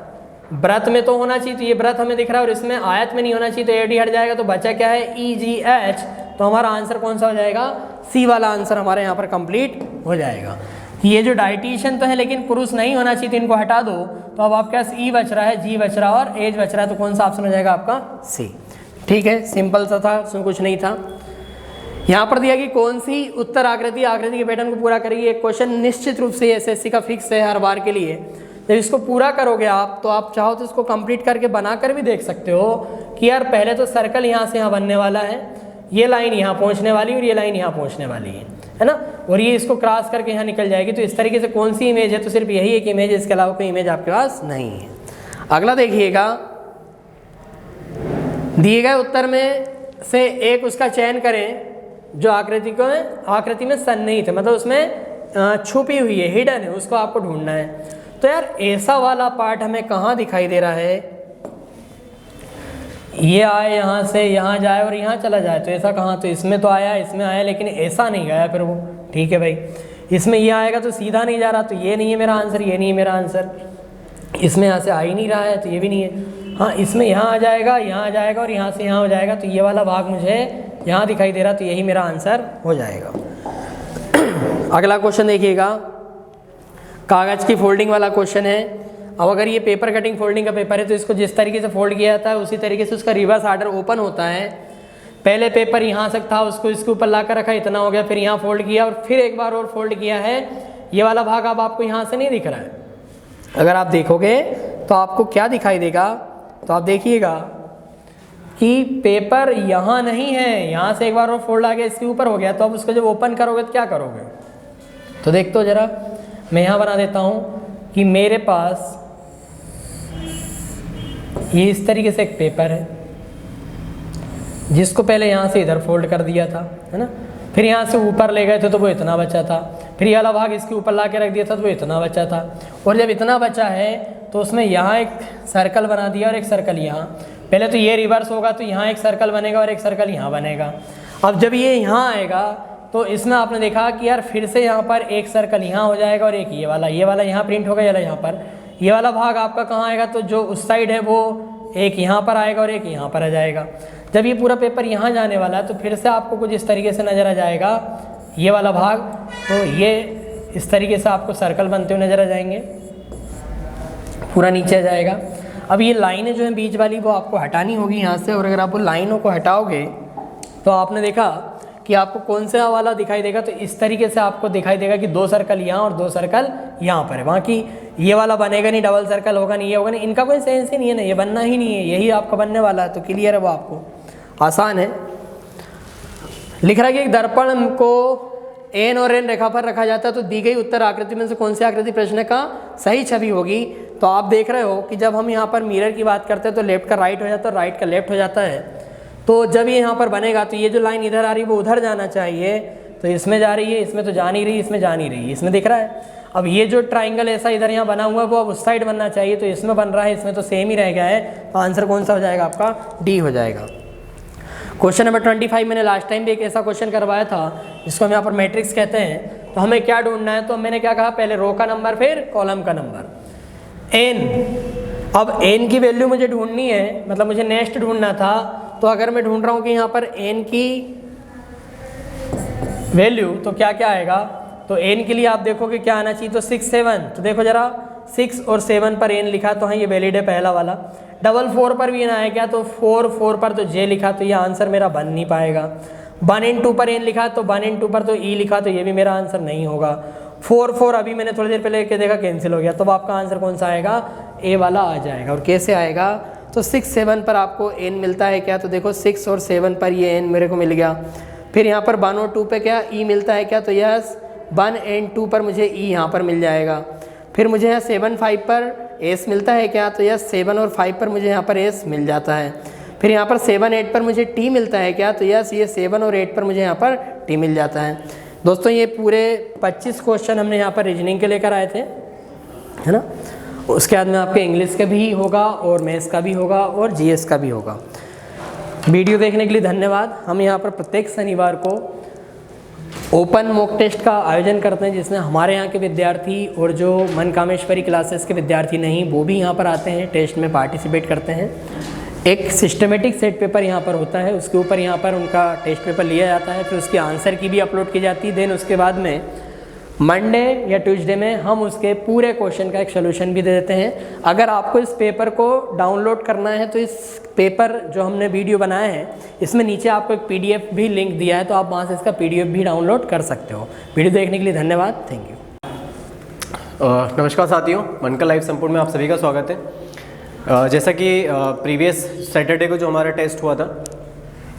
व्रत में तो होना चाहिए, तो ये व्रत हमें दिख रहा है, और इसमें आयत में नहीं होना चाहिए, तो एडी हट जाएगा। तो बचा क्या है, ई जी एच। तो हमारा आंसर कौन सा हो जाएगा, सी वाला आंसर हमारे यहाँ पर कंप्लीट हो जाएगा। ये जो डायटीशियन तो है लेकिन पुरुष नहीं होना चाहिए, तो इनको हटा दो, तो अब आपके पास ई बच रहा है, जी बच रहा है और एज बच रहा है, तो कौन सा ऑप्शन हो जाएगा आपका, सी। ठीक है, सिंपल सा था, उसमें कुछ नहीं था। यहाँ पर दिया कि कौन सी उत्तर आकृति के पैटर्न को पूरा करेगी। एक क्वेश्चन निश्चित रूप से एसएससी का फिक्स है हर बार के लिए। जब इसको पूरा करोगे आप, तो आप चाहो तो इसको कंप्लीट करके बना कर भी देख सकते हो कि यार पहले तो सर्कल यहाँ से यहाँ बनने वाला है, ये लाइन यहाँ पहुँचने वाली और ये लाइन यहाँ पहुँचने वाली है ना, और ये इसको क्रॉस करके यहाँ निकल जाएगी। तो इस तरीके से कौन सी इमेज है, तो सिर्फ यही एक इमेज है, इसके अलावा कोई इमेज आपके पास नहीं है। अगला देखिएगा, दिए गए उत्तर में से एक उसका चयन करें जो आकृति में सन्निहित है, मतलब उसमें छुपी हुई है, हिडन है, उसको आपको ढूंढना है। तो यार ऐसा वाला पार्ट हमें कहाँ दिखाई दे रहा है, ये आए यहाँ से यहाँ जाए और यहाँ चला जाए, तो ऐसा कहाँ, तो इसमें तो आया, इसमें आया, लेकिन ऐसा नहीं गया फिर वो। ठीक है भाई, इसमें ये आएगा तो सीधा नहीं जा रहा, तो ये नहीं है मेरा आंसर, ये नहीं है मेरा आंसर। इसमें यहाँ से आ ही नहीं रहा है, तो ये भी नहीं है। हाँ, इसमें यहाँ आ जाएगा, यहाँ आ जाएगा और यहाँ से यहाँ हो जाएगा, तो ये वाला भाग मुझे यहाँ दिखाई दे रहा, तो यही मेरा आंसर हो जाएगा। अगला क्वेश्चन देखिएगा, कागज़ की फोल्डिंग वाला क्वेश्चन है। अब अगर ये पेपर कटिंग फोल्डिंग का पेपर है, तो इसको जिस तरीके से फोल्ड किया जाता है उसी तरीके से उसका रिवर्स ऑर्डर ओपन होता है। पहले पेपर यहाँ तक था, उसको इसके ऊपर ला कर रखा, इतना हो गया, फिर यहाँ फोल्ड किया और फिर एक बार और फोल्ड किया है। ये वाला भाग अब आपको यहाँ से नहीं दिख रहा है। अगर आप देखोगे तो आपको क्या दिखाई देगा, तो आप देखिएगा कि पेपर यहाँ नहीं है, यहाँ से एक बार और फोल्ड आ गया, इसके ऊपर हो गया। तो अब उसको जब ओपन करोगे तो क्या करोगे, तो देख तो जरा, मैं यहाँ बना देता हूँ कि मेरे पास ये इस तरीके से एक पेपर है, जिसको पहले यहाँ से इधर फोल्ड कर दिया था, है ना, फिर यहाँ से ऊपर ले गए थे तो वो इतना बचा था, फिर ये वाला भाग इसके ऊपर ला के रख दिया था तो वो इतना बचा था। और जब इतना बचा है तो उसमें यहाँ एक सर्कल बना दिया और एक सर्कल यहाँ। पहले तो ये रिवर्स होगा, तो यहाँ एक सर्कल बनेगा और एक सर्कल यहाँ बनेगा। अब जब ये यहाँ आएगा तो इसमें आपने देखा कि यार फिर से यहाँ पर एक सर्कल यहाँ हो जाएगा और एक ये वाला यहाँ प्रिंट होगा, ये वाला यहाँ पर। ये वाला भाग आपका कहाँ आएगा, तो जो उस साइड है वो एक यहाँ पर आएगा और एक यहाँ पर आ जाएगा। जब ये पूरा पेपर यहाँ जाने वाला है तो फिर से आपको कुछ इस तरीके से नज़र आ जाएगा ये वाला भाग, तो ये इस तरीके से आपको सर्कल बनते हुए नज़र आ जाएंगे। पूरा नीचे जाएगा। अब ये लाइनें जो हैं बीच वाली वो आपको हटानी होगी यहाँ से, और अगर आप वो लाइनों को हटाओगे तो आपने देखा कि आपको कौन सा वाला दिखाई देगा, तो इस तरीके से आपको दिखाई देगा कि 2 सर्कल यहाँ और 2 सर्कल यहाँ पर है। बाकी ये वाला बनेगा नहीं, डबल सर्कल होगा नहीं, ये होगा नहीं, इनका कोई सेंस ही नहीं है ना, ये बनना ही नहीं है, यही आपका बनने वाला है। तो क्लियर है, वो आपको आसान है। लिख रहा है कि एक दर्पण को एन और एन रेखा पर रखा जाता है तो दी गई उत्तर आकृति में से कौन सी आकृति प्रश्न का सही छवि होगी। तो आप देख रहे हो कि जब हम यहाँ पर मिरर की बात करते हैं तो लेफ्ट का राइट हो जाता है और राइट का लेफ्ट हो जाता है। तो जब ये यहाँ पर बनेगा तो ये जो लाइन इधर आ रही है वो उधर जाना चाहिए, तो इसमें जा रही है, इसमें तो जा नहीं रही, इसमें जा नहीं रही है, इसमें दिख रहा है। अब ये जो ट्राइंगल ऐसा इधर यहाँ बना हुआ है वो अब उस साइड बनना चाहिए, तो इसमें बन रहा है, इसमें तो सेम ही रह गया है। तो आंसर कौन सा हो जाएगा आपका, डी हो जाएगा। क्वेश्चन नंबर 25 मैंने लास्ट टाइम भी एक ऐसा क्वेश्चन करवाया था जिसको हम यहाँ पर मैट्रिक्स कहते हैं। तो हमें क्या ढूंढना है, तो मैंने क्या कहा, पहले रो का नंबर फिर कॉलम का नंबर एन। अब एन की वैल्यू मुझे ढूंढनी है, मतलब मुझे नेक्स्ट ढूंढना था। तो अगर मैं ढूंढ रहा हूँ कि यहाँ पर एन की वैल्यू तो क्या क्या आएगा, तो एन के लिए आप देखोगे क्या आना चाहिए, तो 6 7। तो देखो जरा 6 और 7 पर एन लिखा, तो हाँ ये वैलिड है पहला वाला। 4 पर भी एन आया क्या, तो 4 पर तो जे लिखा, तो ये आंसर मेरा बन नहीं पाएगा। 1 इन 2 पर एन लिखा, तो 1 इन 2 पर तो ई लिखा, तो ये भी मेरा आंसर नहीं होगा। 4 अभी मैंने थोड़ी देर पहले के देखा कैंसिल हो गया, तो आपका आंसर कौन सा आएगा, ए वाला आ जाएगा। और कैसे आएगा, तो 6 7 पर आपको एन मिलता है क्या, तो देखो 6 और 7 पर ये एन मेरे को मिल गया। फिर यहाँ पर 1 और 2 पे क्या ई मिलता है क्या, तो यस 1 एंड 2 पर मुझे ई यहाँ पर मिल जाएगा। फिर मुझे यहाँ 7 5 पर एस मिलता है क्या, तो यस 7 और 5 पर मुझे यहाँ पर एस मिल जाता है। फिर यहाँ पर 7 8 पर मुझे टी मिलता है क्या, तो यस ये 7 और 8 पर मुझे यहाँ पर टी मिल जाता है। दोस्तों ये पूरे 25 क्वेश्चन हमने यहाँ पर रीजनिंग के लेकर आए थे, है ना। उसके बाद में आपके इंग्लिश का भी होगा और मैथ्स का भी होगा और जीएस का भी होगा। वीडियो देखने के लिए धन्यवाद। हम यहाँ पर प्रत्येक शनिवार को ओपन मॉक टेस्ट का आयोजन करते हैं, जिसमें हमारे यहाँ के विद्यार्थी और जो मनकामेश्वरी क्लासेस के विद्यार्थी नहीं वो भी यहाँ पर आते हैं, टेस्ट में पार्टिसिपेट करते हैं। एक सिस्टमेटिक सेट पेपर यहाँ पर होता है, उसके ऊपर यहाँ पर उनका टेस्ट पेपर लिया जाता है, फिर उसकी आंसर की भी अपलोड की जाती है। देन उसके बाद में मंडे या ट्यूसडे में हम उसके पूरे क्वेश्चन का एक सोल्यूशन भी दे देते हैं। अगर आपको इस पेपर को डाउनलोड करना है तो इस पेपर जो हमने वीडियो बनाया है इसमें नीचे आपको एक पीडीएफ भी लिंक दिया है, तो आप वहाँ से इसका पीडीएफ भी डाउनलोड कर सकते हो। वीडियो देखने के लिए धन्यवाद, थैंक यू। नमस्कार साथियों, मनका लाइव संपूर्ण में आप सभी का स्वागत है। जैसा कि प्रीवियस सैटरडे को जो हमारा टेस्ट हुआ था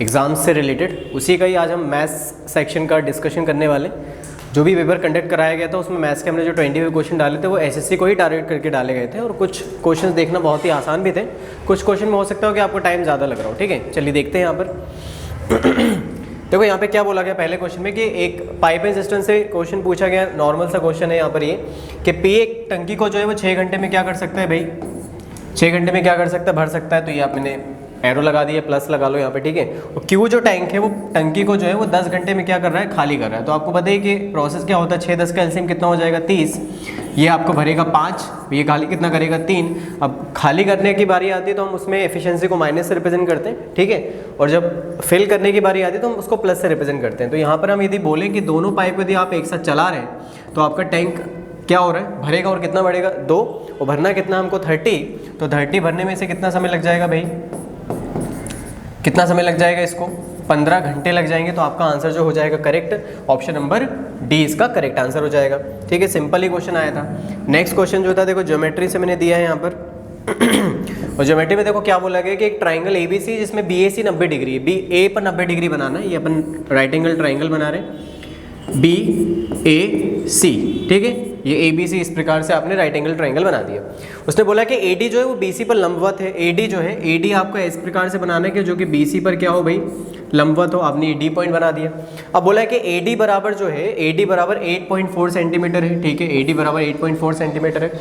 एग्ज़ाम्स से रिलेटेड, उसी का ही आज हम मैथ्स सेक्शन का डिस्कशन करने वाले। जो भी पेपर कंडक्ट कराया गया था उसमें मैथ्स के हमने जो 25 क्वेश्चन डाले थे वो एसएससी को ही टारगेट करके डाले गए थे, और कुछ क्वेश्चंस देखना बहुत ही आसान भी थे, कुछ क्वेश्चन में हो सकता हो कि आपको टाइम ज़्यादा लग रहा हो। ठीक है, चलिए देखते हैं यहाँ पर। देखो यहाँ पे क्या बोला गया पहले क्वेश्चन में कि एक पाइप एंड सिस्टम से क्वेश्चन पूछा गया, नॉर्मल सा क्वेश्चन है यहाँ पर ये कि पी एक टंकी को जो है वो 6 घंटे में क्या कर सकता है भाई, 6 घंटे में क्या कर सकता है, भर सकता है। तो ये आप मैंने एरो लगा दिया, प्लस लगा लो यहाँ पे, ठीक है। और क्यू जो टैंक है वो टंकी को जो है वो 10 घंटे में क्या कर रहा है, खाली कर रहा है। तो आपको पता है कि प्रोसेस क्या होता है, 6 10 का एलसीएम कितना हो जाएगा 30, ये आपको भरेगा 5, ये खाली कितना करेगा 3। अब खाली करने की बारी आती है तो हम उसमें एफिशिएंसी को माइनस से रिप्रेजेंट करते हैं, ठीक है, और जब फिल करने की बारी आती है तो हम उसको प्लस से रिप्रेजेंट करते हैं। तो यहाँ पर हम यदि बोलें कि दोनों पाइप यदि आप एक साथ चला रहे हैं तो आपका टैंक क्या हो रहा है, भरेगा, और कितना बढ़ेगा 2, और भरना कितना हमको 30, तो 30 भरने में से कितना समय लग जाएगा भाई, कितना समय लग जाएगा, इसको 15 घंटे लग जाएंगे। तो आपका आंसर जो हो जाएगा करेक्ट, ऑप्शन नंबर डी इसका करेक्ट आंसर हो जाएगा। ठीक है, सिंपल ही क्वेश्चन आया था। नेक्स्ट क्वेश्चन जो था देखो ज्योमेट्री से मैंने दिया है यहाँ पर और ज्योमेट्री में देखो क्या बोला गया कि एक ट्राइंगल एबीसी जिसमें बीएसी 90 डिग्री है, बी ए पर 90 डिग्री बनाना है, ये अपन राइट एंगल ट्राइंगल बना रहे हैं बी ए सी, ठीक है, ये ए बी सी, इस प्रकार से आपने राइट एंगल ट्राइंगल बना दिया। उसने बोला कि ए डी जो है वो बी सी पर लंबवत है, ए डी जो है, ए डी आपको इस प्रकार से बनाना है कि जो कि बी सी पर क्या हो भाई, लंबवत हो। आपने डी पॉइंट बना दिया। अब बोला है कि ए डी बराबर जो है, ए डी बराबर 8.4 सेंटीमीटर है, ठीक है, ए डी बराबर 8.4 सेंटीमीटर है।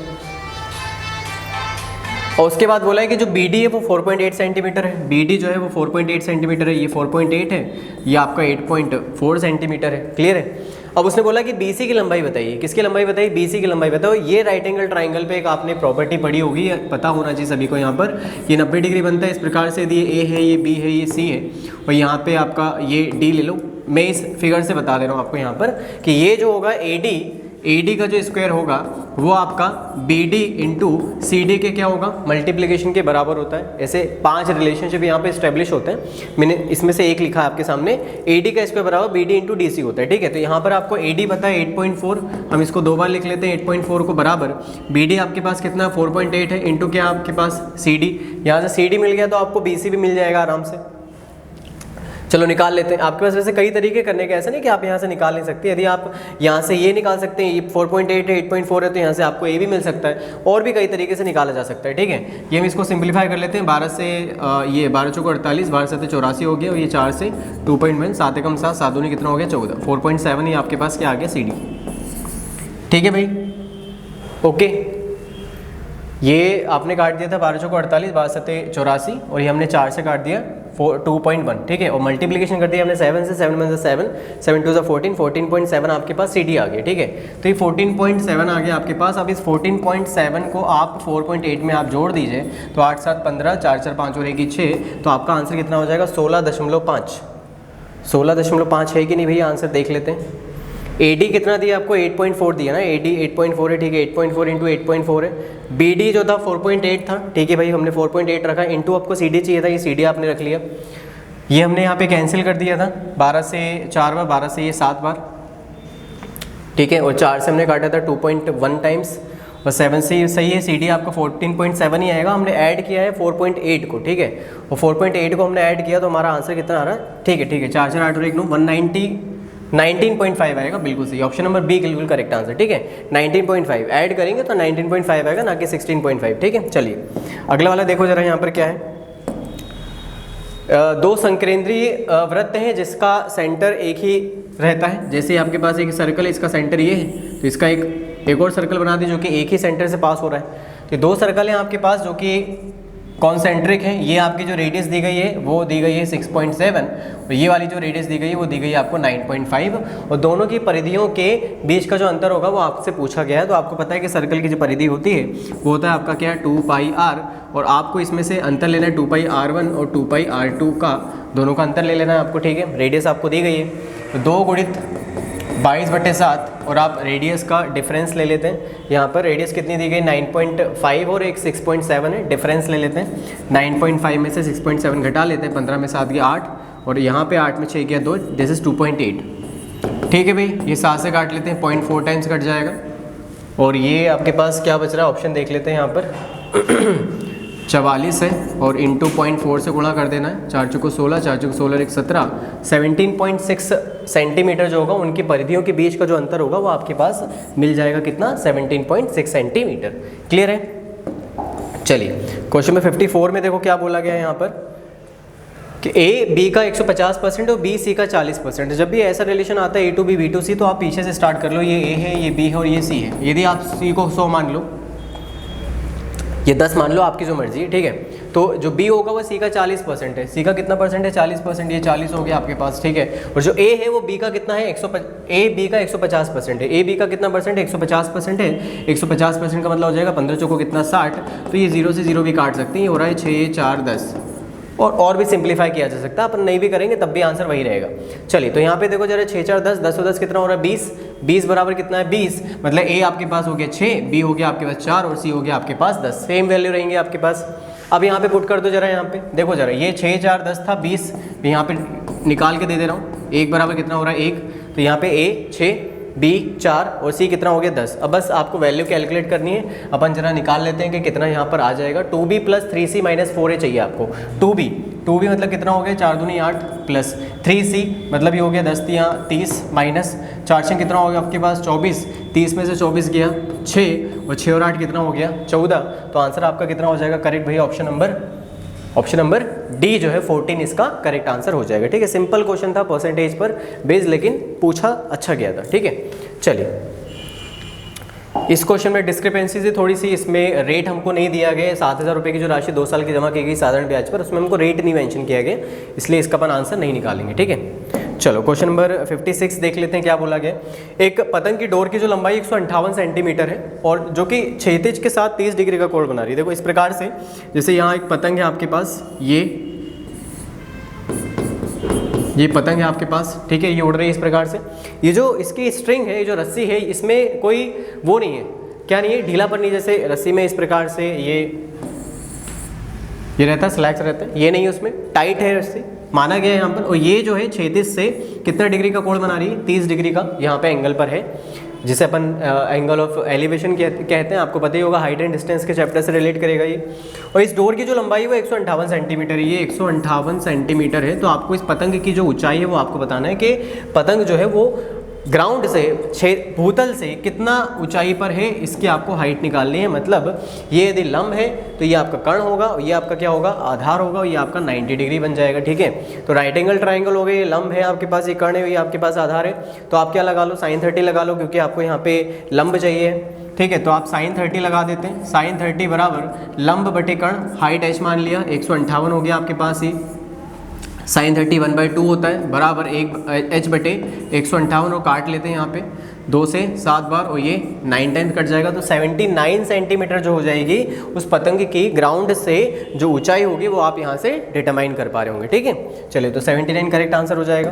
और उसके बाद बोला है कि जो बी डी है वो 4.8 सेंटीमीटर है, बी डी जो है वो 4.8 सेंटीमीटर है, ये 4.8 है, ये आपका 8.4 सेंटीमीटर है। क्लियर है। अब उसने बोला कि बी सी की लंबाई बताइए, किसकी लंबाई बताइए, बी सी की लंबाई बताओ। ये राइट एंगल ट्राइंगल पे एक आपने प्रॉपर्टी पढ़ी होगी, पता होना चाहिए सभी को। यहाँ पर ये 90 डिग्री बनता है इस प्रकार से, ये ए है, ये बी है, ये सी है, और यहाँ पे आपका ये डी ले लो। मैं इस फिगर से बता दे रहा हूँ आपको यहाँ पर कि ये जो होगा ए डी, AD का जो स्क्वायर होगा वो आपका BD इंटू CD के क्या होगा, मल्टीप्लिकेशन के बराबर होता है। ऐसे 5 रिलेशनशिप यहाँ पे इस्टेब्लिश होते हैं, मैंने इसमें से एक लिखा है आपके सामने। AD का स्क्वायर बराबर BD इंटू DC होता है, ठीक है। तो यहाँ पर आपको AD पता है 8.4, हम इसको 2 बार लिख लेते हैं 8.4 को बराबर BD आपके पास कितना 4.8 है इंटू क्या आपके पास CD, यहाँ से CD मिल गया तो आपको BC भी मिल जाएगा आराम से। चलो निकाल लेते हैं। आपके पास वैसे कई तरीके करने के, ऐसा नहीं कि आप यहाँ से निकाल नहीं सकते। यदि आप यहाँ से ये निकाल सकते हैं, ये 4.8 है 8.4 है, तो यहाँ से आपको ए भी मिल सकता है, और भी कई तरीके से निकाला जा सकता है, ठीक है। ये हम इसको सिंपलीफाई कर लेते हैं। 12 से ये 12 चौको 48, 12 7 84 हो गया, और ये 4 से 2.1, 7 एकम 7, 7 दूनी कितना हो गया 14, 4.7 ये आपके पास क्या आ गया CD, ठीक है भाई। ओके, ये आपने काट दिया था 12 चौको 48, 12 7 84, और ये हमने 4 से काट दिया 2.1, ठीक है। और मल्टीप्लिकेशन कर दिया हमने 7 से, 7 1 7, 7 2 14, 14.7 आपके पास CD आ गया, ठीक है। तो ये 14.7 आ गया आपके पास। अब इस 14.7 को आप 4.8 में आप जोड़ दीजिए, तो 8 7 15, 4 4 5 और 1 6, तो आपका आंसर कितना हो जाएगा 16.5। 16.5 है कि नहीं भैया, आंसर देख लेते हैं। AD कितना दिया आपको 8.4 दिया ना, AD 8.4 है, ठीक है। 8.4 इंटू 8.4 है। BD जो था 4.8 था, ठीक है भाई, हमने 4.8 रखा, इंटू आपको CD चाहिए था, ये CD आपने रख लिया। ये हमने यहाँ पे कैंसिल कर दिया था 12 से 4 बार, 12 से ये 7 बार, ठीक है। और 4 से हमने काटा था 2.1 टाइम्स, और 7 से ये सही है। CD आपका 14.7 ही आएगा, हमने ऐड किया है 4.8 को, ठीक है। और 4.8 को हमने ऐड किया तो हमारा आंसर कितना आ रहा है, ठीक है, ठीक है। 4 4 8 और 1 9, 19.5 आएगा, बिल्कुल सही। ऑप्शन नंबर बी बिल्कुल करेक्ट आंसर, ठीक है। 19.5 ऐड करेंगे तो 19.5 आएगा, ना कि 16.5, ठीक है। चलिए अगला वाला देखो जरा, यहाँ पर क्या है। दो संकेंद्रीय वृत्त हैं जिसका सेंटर एक ही रहता है। जैसे आपके पास एक सर्कल है, इसका सेंटर ये है, तो इसका एक और सर्कल बना दीजिए जो कि एक ही सेंटर से पास हो रहा है। तो 2 सर्कल हैं आपके पास जो कि कॉन्सेंट्रिक है। ये आपकी जो रेडियस दी गई है वो दी गई है 6.7, और ये वाली जो रेडियस दी गई है वो दी गई है आपको 9.5, और दोनों की परिधियों के बीच का जो अंतर होगा वो आपसे पूछा गया है। तो आपको पता है कि सर्कल की जो परिधि होती है वो होता है आपका क्या है 2πr, और आपको इसमें से अंतर लेना है 2πr1 और 2πr2 का, दोनों का अंतर ले लेना है आपको, ठीक है। रेडियस आपको दी गई है, तो 2 गुणित 22/7, और आप रेडियस का डिफरेंस ले लेते हैं। यहाँ पर रेडियस कितनी दी गई 9.5 और एक 6.7 है, डिफरेंस ले लेते हैं। 9.5 में से 6.7 घटा लेते हैं, 15 में 7 गया 8, और यहाँ पे 8 में 6 गया 2, दिस इज 2.8, ठीक है भाई। ये 7 से काट लेते हैं, 0.4 टाइम्स कट जाएगा, और ये आपके पास क्या बच रहा है, ऑप्शन देख लेते हैं यहाँ पर 44 है, और इंटू 0.4 से गुणा कर देना है। 4 चौको 16, 4 चौको 16 एक 17, 17.6 सेंटीमीटर जो होगा उनकी परिधियों के बीच का जो अंतर होगा वो आपके पास मिल जाएगा कितना 17.6 सेंटीमीटर। क्लियर है। चलिए क्वेश्चन में 54 में देखो क्या बोला गया है यहाँ पर कि A B का 150% और B C का 40%। जब भी ऐसा रिलेशन आता है A to B B to C, तो आप पीछे से स्टार्ट कर लो। ये A है, ये B है और ये C है। यदि आप C को 100 मान लो, ये 10 मान लो, आपकी जो मर्जी है, ठीक है। तो जो B होगा वो C का 40% है। C का कितना परसेंट है 40%, ये 40 हो गया आपके पास, ठीक है। और जो A है वो B का कितना है A B का 150% है। A B का कितना परसेंट है 150% है। 150% का मतलब हो जाएगा 15 चौको कितना 60, तो ये 0 से 0 भी काट सकते हैं। ये हो रहा है 6 4 10, और भी सिंप्लीफाई किया जा सकता है, अपन नहीं भी करेंगे तब भी आंसर वही रहेगा। चलिए तो यहाँ पे देखो जरा 6 4 10, 10 और 10 कितना हो रहा है 20, 20 बराबर कितना है 20, मतलब A आपके पास हो गया 6, B हो गया आपके पास 4 और C हो गया आपके पास 10। सेम वैल्यू रहेंगे आपके पास। अब यहाँ पे पुट कर दो जरा, यहाँ पे देखो जरा, ये 6 4 10 था 20, यहाँ पे निकाल के दे दे रहा हूँ। 1 बराबर कितना हो रहा है 1, तो यहाँ पे A 6, B 4 और C कितना हो गया 10। अब बस आपको वैल्यू कैलकुलेट करनी है। अपन जरा निकाल लेते हैं कि कितना यहाँ पर आ जाएगा। 2B plus 3C minus 4A चाहिए आपको। 2B मतलब कितना हो गया 4 दूनी 8 प्लस 3C मतलब ये हो गया 10 या 30 माइनस 4 से कितना हो गया आपके पास 24, 30 में से 24 गया 6, और 6 और 8 कितना हो गया 14। तो आंसर आपका कितना हो जाएगा करेक्ट भैया, ऑप्शन नंबर डी जो है 14 इसका करेक्ट आंसर हो जाएगा। ठीक है, सिंपल क्वेश्चन था परसेंटेज पर बेस्ड, लेकिन पूछा अच्छा गया था। ठीक है, चलिए इस क्वेश्चन में डिस्क्रिपेंसी से थोड़ी सी, इसमें रेट हमको नहीं दिया गया। 7,000 रुपये की जो राशि 2 साल की जमा की गई साधारण ब्याज पर, उसमें हमको रेट नहीं मेंशन किया गया, इसलिए इसका अपन आंसर नहीं निकालेंगे। ठीक है, चलो क्वेश्चन नंबर 56 देख लेते हैं क्या बोला गया। एक पतंग की डोर की जो लंबाई 158 सेंटीमीटर है और जो कि क्षैतिज के साथ 30 डिग्री का कोण बना रही है। देखो इस प्रकार से, जैसे यहाँ एक पतंग है आपके पास, ये पतंग है आपके पास, ठीक है, ये उड़ रही है इस प्रकार से। ये जो इसकी स्ट्रिंग है, ये जो रस्सी है, इसमें कोई वो नहीं है, क्या नहीं है, ढीलापन नहीं। जैसे रस्सी में इस प्रकार से ये रहता है, स्लैक्स रहता है, ये नहीं है, उसमें टाइट है रस्सी, माना गया है यहाँ पर। और ये जो है 36 से कितना डिग्री का कोण बना रही है, 30 डिग्री का यहाँ पे एंगल पर है, जिसे अपन एंगल ऑफ एलिवेशन कहते हैं। आपको पता ही होगा, हाइट एंड डिस्टेंस के चैप्टर से रिलेट करेगा ये। और इस डोर की जो लंबाई है वो 158 सेंटीमीटर है, ये 158 सेंटीमीटर है। तो आपको इस पतंग की जो ऊंचाई है वो आपको बताना है कि पतंग जो है वो ग्राउंड से भूतल से कितना ऊंचाई पर है, इसकी आपको हाइट निकालनी है। मतलब ये यदि लंब है तो ये आपका कर्ण होगा, ये आपका क्या होगा, आधार होगा, ये आपका 90 डिग्री बन जाएगा, ठीक है। तो राइट एंगल ट्राइंगल हो गए, ये लंब है आपके पास, ये कर्ण है, ये आपके पास आधार है। तो आप क्या लगा लो, sin 30 लगा लो, क्योंकि आपको यहाँ पे लंब चाहिए, ठीक है। तो आप sin 30 लगा देते हैं, sin 30 बराबर लंब बटे कर्ण, हाइट h मान लिया, 158 हो गया आपके पास ही। sin 30 1/2 होता है, बराबर एक h बटे 158, और काट लेते हैं यहाँ पे 2 से 7 बार, और ये 9/10 कट जाएगा। तो 79 सेंटीमीटर जो हो जाएगी उस पतंग की ग्राउंड से जो ऊंचाई होगी वो आप यहाँ से डिटरमाइन कर पा रहे होंगे, ठीक है। चलिए, तो 79 करेक्ट आंसर हो जाएगा।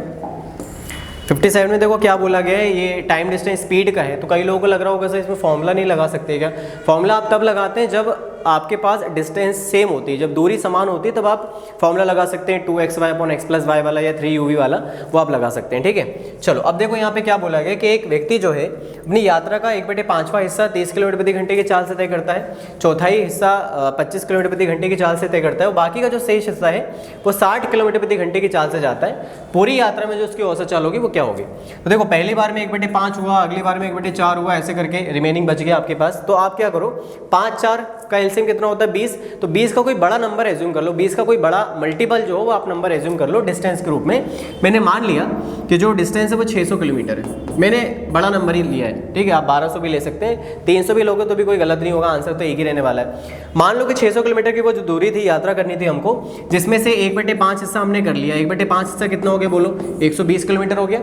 57 में देखो क्या बोला गया है, ये टाइम डिस्टेंस स्पीड का है। तो कई लोगों को लग रहा होगा सर इसमें फॉर्मूला नहीं लगा सकते क्या? फॉर्मूला आप तब लगाते हैं जब आपके पास डिस्टेंस सेम होती है, जब दूरी समान होती है तब आप फॉर्मूला लगा सकते हैं, 2xy/x+y वाला या 3uv वाला, वो आप लगा सकते हैं, ठीक है। चलो, अब देखो यहाँ पे क्या बोला गया कि एक व्यक्ति जो है अपनी यात्रा का 1/5वां हिस्सा 30 किलोमीटर प्रति घंटे की चाल से तय करता है, चौथाई हिस्सा 25 किलोमीटर प्रति घंटे की चाल से तय करता है, और बाकी का जो शेष हिस्सा है वो 60 किलोमीटर प्रति घंटे की चाल से जाता है। पूरी यात्रा में जो उसकी औसत चाल होगी वो क्या होगी? तो देखो, पहली बार में 1/5 हुआ, अगली बार में 1/4 हुआ, ऐसे करके रिमेनिंग बच गया आपके पास। तो आप क्या करो, 5 4 का एलसीएम कितना होता है, 20। तो 20 का कोई बड़ा नंबर एज्यूम कर लो, 20 का कोई बड़ा मल्टीपल जो हो वो आप नंबर एज्यूम कर लो डिस्टेंस के रूप में। मैंने मान लिया कि जो डिस्टेंस है वो 600 किलोमीटर है, मैंने बड़ा नंबर ही लिया है, ठीक है। आप 1200 भी ले सकते हैं, 300 भी लोगे तो भी कोई गलत नहीं होगा, आंसर तो एक ही रहने वाला है। मान लो कि 600 किलोमीटर की वो जो दूरी थी, यात्रा करनी थी हमको, जिसमें से 1/5 हिस्सा हमने कर लिया। 1/5 हिस्सा कितना हो गया बोलो, 120 किलोमीटर हो गया।